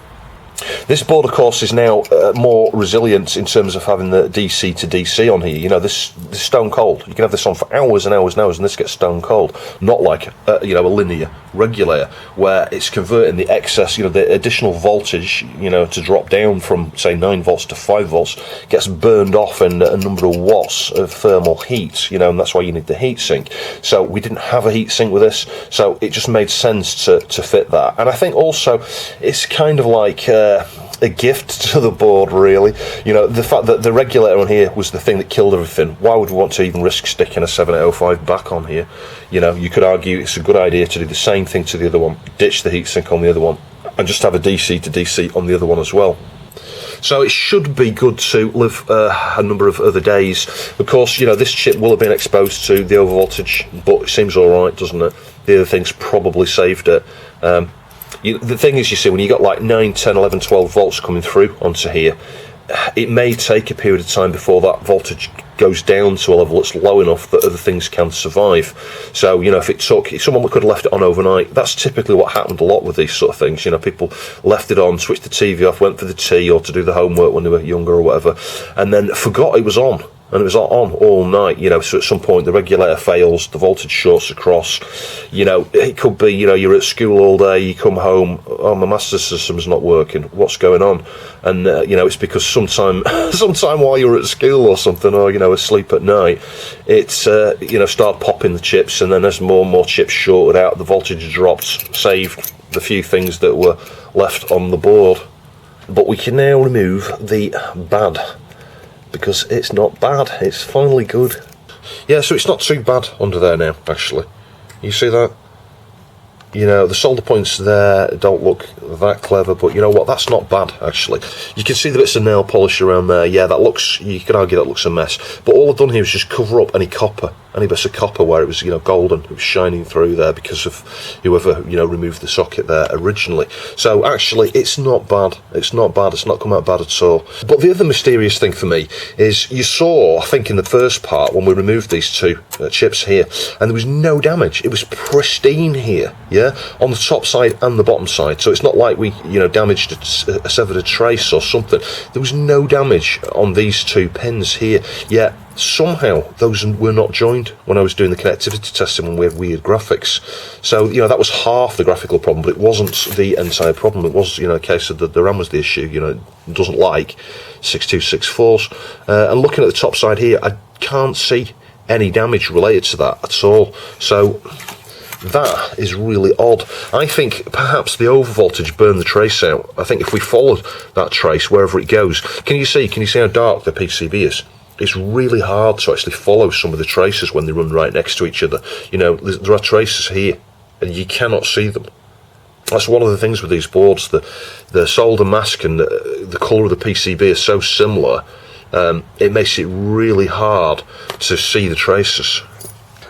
This board, of course, is now more resilient in terms of having the DC to DC on here. You know, this stone cold. You can have this on for hours and hours and hours, and this gets stone cold. Not like you know, a linear regulator where it's converting the excess, you know, the additional voltage, you know, to drop down from say 9 volts to 5 volts gets burned off in a number of watts of thermal heat. You know, and that's why you need the heatsink. So we didn't have a heatsink with this, so it just made sense to fit that. And I think also it's kind of like a gift to the board, really. You know, the fact that the regulator on here was the thing that killed everything. Why would we want to even risk sticking a 7805 back on here? You know, you could argue it's a good idea to do the same thing to the other one, ditch the heatsink on the other one, and just have a DC to DC on the other one as well. So it should be good to live a number of other days. Of course, you know, this chip will have been exposed to the overvoltage, but it seems alright, doesn't it? The other thing's probably saved it. The thing is, you see, when you got like 9, 10, 11, 12 volts coming through onto here, it may take a period of time before that voltage goes down to a level that's low enough that other things can survive. So, you know, if someone could have left it on overnight, that's typically what happened a lot with these sort of things. You know, people left it on, switched the TV off, went for the tea or to do the homework when they were younger or whatever, and then forgot it was on. And it was on all night, you know, so at some point the regulator fails, the voltage shorts across, you know, it could be, you know, you're at school all day, you come home, oh, my Master System's not working, what's going on? And, you know, it's because sometime while you're at school or something, or, you know, asleep at night, it's, you know, start popping the chips, and then as more and more chips shorted out, the voltage dropped, saved the few things that were left on the board. But we can now remove the bad, because it's not bad, it's finally good. Yeah, so it's not too bad under there now, actually. You see that? You know, the solder points there don't look that clever, but you know what, that's not bad, actually. You can see the bits of nail polish around there. Yeah, that looks, you could argue that looks a mess. But all I've done here is just cover up any bits of copper where it was, you know, golden. It was shining through there because of whoever, you know, removed the socket there originally. So actually, it's not bad. It's not bad. It's not come out bad at all. But the other mysterious thing for me is you saw, I think in the first part, when we removed these two chips here, and there was no damage. It was pristine here, yeah, on the top side and the bottom side. So it's not like we, you know, damaged severed a trace or something. There was no damage on these two pins here. Yet somehow those were not joined when I was doing the connectivity testing when we had weird graphics. So, you know, that was half the graphical problem, but it wasn't the entire problem. It was, you know, a case of the RAM was the issue. You know, it doesn't like 6264s. And looking at the top side here, I can't see any damage related to that at all. So that is really odd. I think perhaps the overvoltage burned the trace out. I think if we followed that trace wherever it goes, can you see how dark the PCB is? It's really hard to actually follow some of the traces when they run right next to each other. You know, there are traces here and you cannot see them. That's one of the things with these boards. The solder mask and the colour of the PCB are so similar, it makes it really hard to see the traces.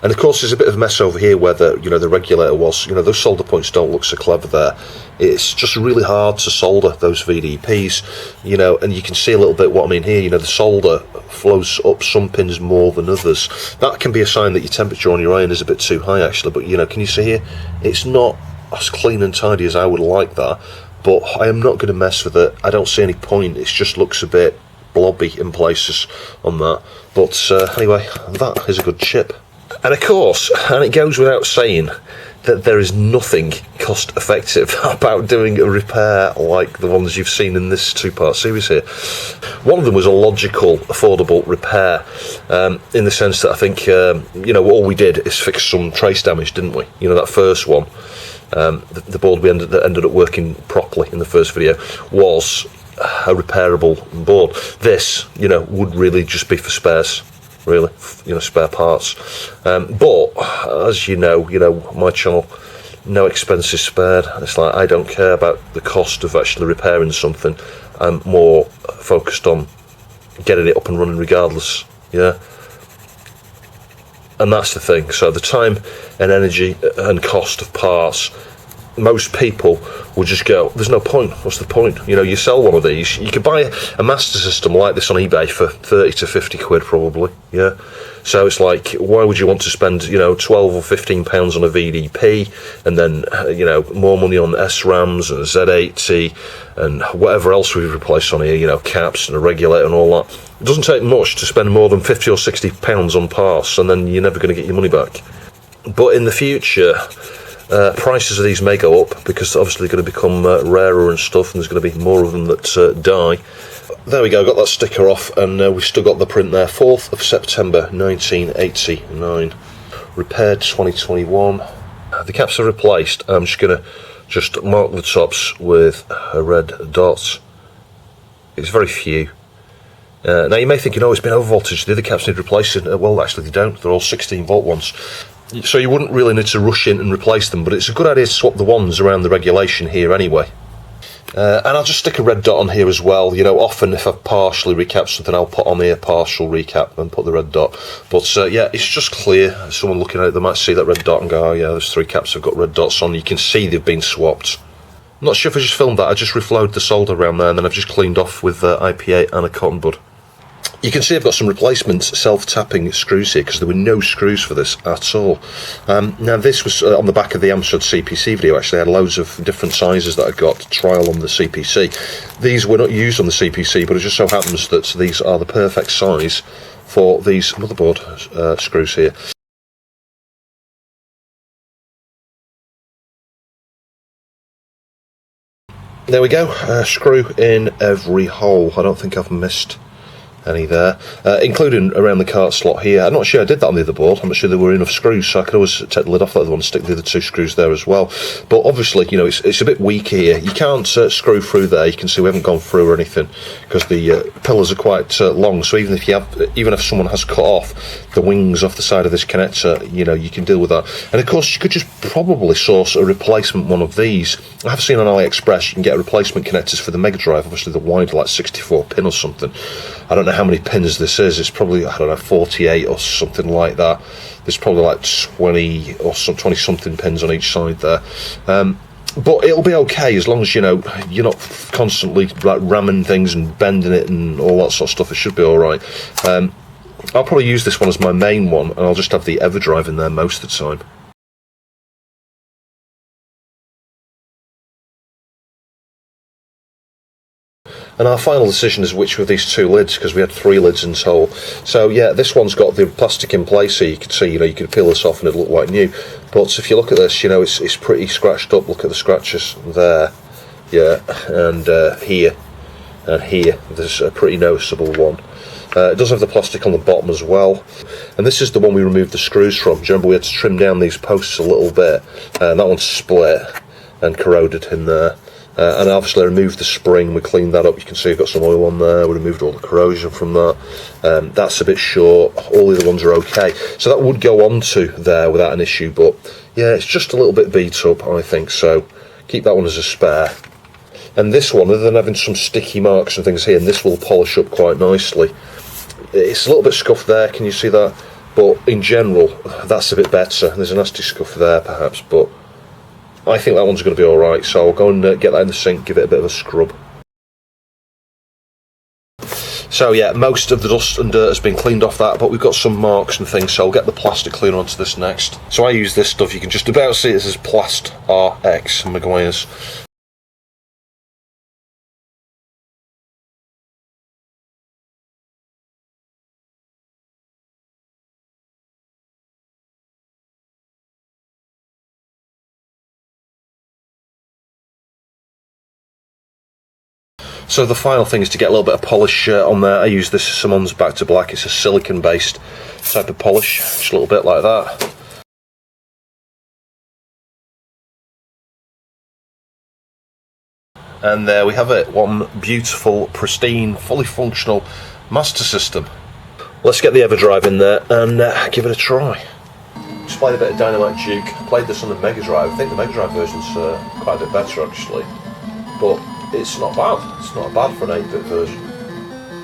And of course, there's a bit of a mess over here where the regulator was. You know, those solder points don't look so clever there. It's just really hard to solder those VDPs. You know, and you can see a little bit what I mean here. You know, the solder flows up some pins more than others. That can be a sign that your temperature on your iron is a bit too high, actually. But you know, can you see here? It's not as clean and tidy as I would like that. But I am not going to mess with it. I don't see any point. It just looks a bit blobby in places on that. But anyway, that is a good chip. And of course, and it goes without saying, that there is nothing cost effective about doing a repair like the ones you've seen in this two-part series here. One of them was a logical, affordable repair, in the sense that I think, you know, all we did is fix some trace damage, didn't we? You know, that first one. the board that ended up working properly in the first video was a repairable board. This, you know, would really just be for spares, really, you know, spare parts. But as you know, my channel, no expenses spared. It's like I don't care about the cost of actually repairing something. I'm more focused on getting it up and running regardless. Yeah. And that's the thing. So the time and energy and cost of parts, most people will just go, there's no point, what's the point? You know, you sell one of these, you could buy a Master System like this on eBay for 30 to 50 quid probably, yeah? So it's like, why would you want to spend, you know, 12 or 15 pounds on a VDP, and then, you know, more money on SRAMs and Z80 and whatever else we've replaced on here, you know, caps and a regulator and all that. It doesn't take much to spend more than 50 or 60 pounds on parts, and then you're never going to get your money back. But in the future, prices of these may go up because obviously they're going to become rarer and stuff, and there's going to be more of them that die. There we go, got that sticker off, and we've still got the print there. 4th of September 1989, repaired 2021. The caps are replaced. I'm just going to mark the tops with a red dot. It's very few. Now you may think, it's been over voltage, the other caps need replacing. Well, actually they don't, they're all 16 volt ones. So you wouldn't really need to rush in and replace them, but it's a good idea to swap the ones around the regulation here anyway. And I'll just stick a red dot on here as well. You know, often if I've partially recapped something, I'll put on here partial recap and put the red dot. But yeah, it's just clear. Someone looking at it, they might see that red dot and go, oh yeah, there's 3 caps have got red dots on. You can see they've been swapped. I'm not sure if I just filmed that. I just reflowed the solder around there, and then I've just cleaned off with IPA and a cotton bud. You can see I've got some replacement self-tapping screws here because there were no screws for this at all. Now this was on the back of the Amstrad CPC video. Actually, I had loads of different sizes that I got to trial on the CPC. These were not used on the CPC, but it just so happens that these are the perfect size for these motherboard screws here. There we go, screw in every hole. I don't think I've missed any there, including around the cart slot here. I'm not sure I did that on the other board. I'm not sure there were enough screws, so I could always take the lid off that other one and stick the other 2 screws there as well. But obviously, it's a bit weak here. You can't screw through there. You can see we haven't gone through or anything because the pillars are quite long. So even if someone has cut off the wings off the side of this connector, you can deal with that. And of course, you could just probably source a replacement one of these. I've seen on AliExpress you can get replacement connectors for the Mega Drive. Obviously, the wide, like 64 pin or something. I don't know how many pins this is. It's probably, 48 or something like that. There's probably like 20 or 20 something pins on each side there. But it'll be okay as long as you're not constantly like ramming things and bending it and all that sort of stuff. It should be all right. I'll probably use this one as my main one, and I'll just have the EverDrive in there most of the time. And our final decision is which of these 2 lids, because we had 3 lids in total. So yeah, this one's got the plastic in place, so you can see, you can peel this off and it'll look like new. But if you look at this, it's pretty scratched up. Look at the scratches there, yeah, and here, and here. There's a pretty noticeable one. It does have the plastic on the bottom as well. And this is the one we removed the screws from. Do you remember we had to trim down these posts a little bit? And that one's split and corroded in there. And obviously I removed the spring, we cleaned that up. You can see I've got some oil on there. We removed all the corrosion from that. That's a bit short. All the other ones are okay. So that would go on to there without an issue, but yeah, it's just a little bit beat up, I think, so keep that one as a spare. And this one, other than having some sticky marks and things here, and this will polish up quite nicely. It's a little bit scuffed there, can you see that? But in general, that's a bit better. There's a nasty scuff there perhaps, but I think that one's going to be alright, so I'll go and get that in the sink, give it a bit of a scrub. So yeah, most of the dust and dirt has been cleaned off that, but we've got some marks and things, so I'll get the plastic cleaner onto this next. So I use this stuff, you can just about see it as Plast RX Maguire's. So the final thing is to get a little bit of polish on there. I use this Simon's Back to Black. It's a silicon based type of polish, just a little bit like that. And there we have it, one beautiful, pristine, fully functional Master System. Let's get the EverDrive in there and give it a try. Just played a bit of Dynamite Duke. Played this on the Mega Drive. I think the Mega Drive version's quite a bit better actually, but it's not bad. It's not bad for an 8-bit version.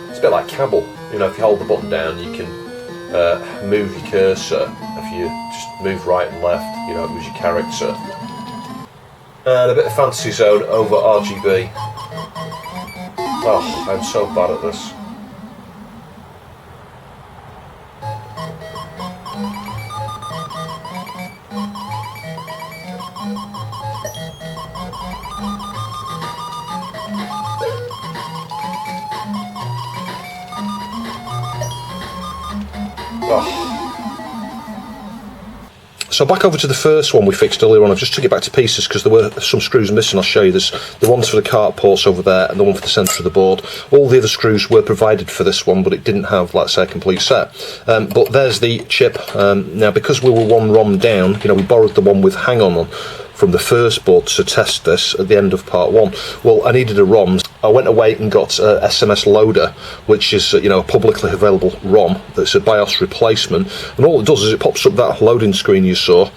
It's a bit like Cabal. You know, if you hold the button down, you can move your cursor. If you just move right and left, you know, it moves your character. And a bit of Fantasy Zone over RGB. Oh, I'm so bad at this. Oh. So back over to the first one we fixed earlier on. I've just took it back to pieces because there were some screws missing. I'll show you. There's the ones for the cart ports over there and the one for the centre of the board. All the other screws were provided for this one, but it didn't have, let's say, a complete set. But there's the chip. Now, because we were one ROM down, you know, we borrowed the one with Hang On from the first board to test this at the end of part 1. Well, I needed a ROM. I went away and got SMS Loader, which is you know, a publicly available ROM that's a BIOS replacement, and all it does is it pops up that loading screen you saw,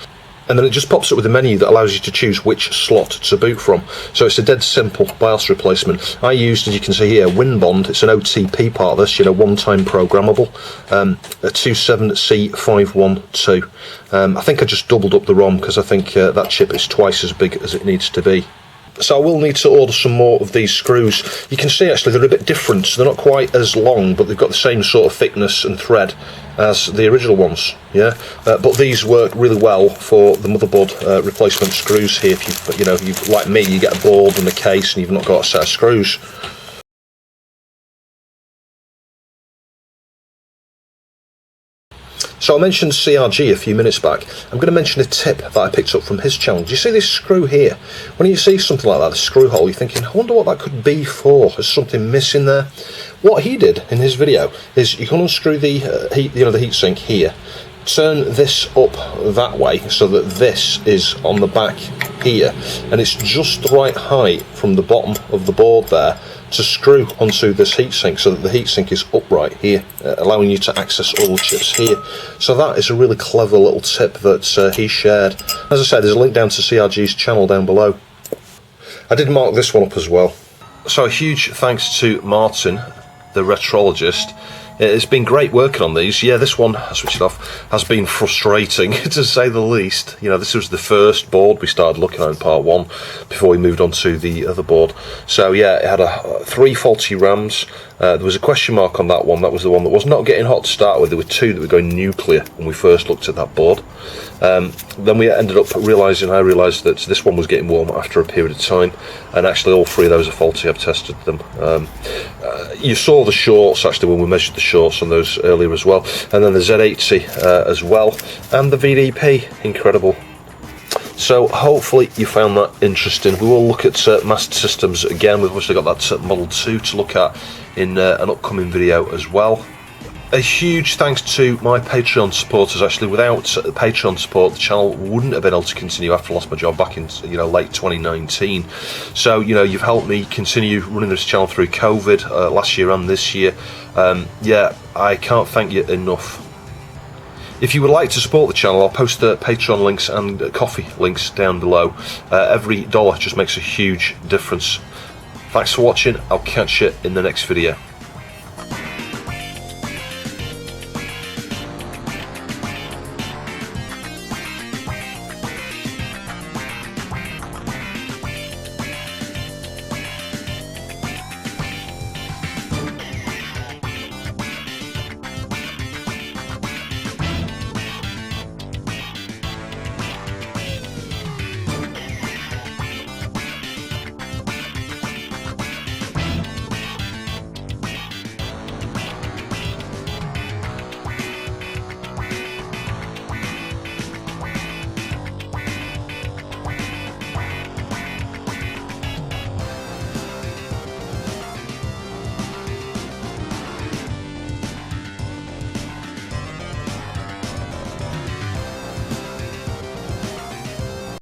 and then it just pops up with a menu that allows you to choose which slot to boot from. So it's a dead simple BIOS replacement. I used, as you can see here, WinBond. It's an OTP part of this, you know, one-time programmable, a 27C512. I think I just doubled up the ROM because I think that chip is twice as big as it needs to be. So I will need to order some more of these screws. You can see actually they're a bit different. So they're not quite as long, but they've got the same sort of thickness and thread as the original ones. Yeah, but these work really well for the motherboard replacement screws here. If you know, you like me, you get a board and a case, and you've not got a set of screws. So I mentioned CRG a few minutes back. I'm going to mention a tip that I picked up from his channel. Do you see this screw here? When you see something like that, the screw hole, you're thinking, I wonder what that could be for. There's something missing there. What he did in his video is you can unscrew the the heatsink here, turn this up that way so that this is on the back here, and it's just the right height from the bottom of the board there to screw onto this heatsink so that the heatsink is upright here, allowing you to access all the chips here. So that is a really clever little tip that he shared. As I said, there's a link down to CRG's channel down below. I did mark this one up as well. So a huge thanks to Martin, the Retrologist. It's been great working on these. Yeah, this one, I switched it off, has been frustrating to say the least. You know, this was the first board we started looking at in part 1 before we moved on to the other board. So yeah, it had 3 faulty RAMs. There was a question mark on that one. That was the one that was not getting hot to start with. There were 2 that were going nuclear when we first looked at that board. Then we ended up realising, I realised that this one was getting warm after a period of time, and actually all 3 of those are faulty. I've tested them. You saw the shorts actually when we measured the shorts on those earlier as well, and then the Z80 as well, and the VDP, incredible. So hopefully you found that interesting. We will look at Master Systems again. We've obviously got that Model 2 to look at in an upcoming video as well. A huge thanks to my Patreon supporters. Actually, without Patreon support, the channel wouldn't have been able to continue after I lost my job back in late 2019. So you've helped me continue running this channel through COVID last year and this year. Yeah, I can't thank you enough. If you would like to support the channel, I'll post the Patreon links and coffee links down below. Every dollar just makes a huge difference. Thanks for watching. I'll catch you in the next video.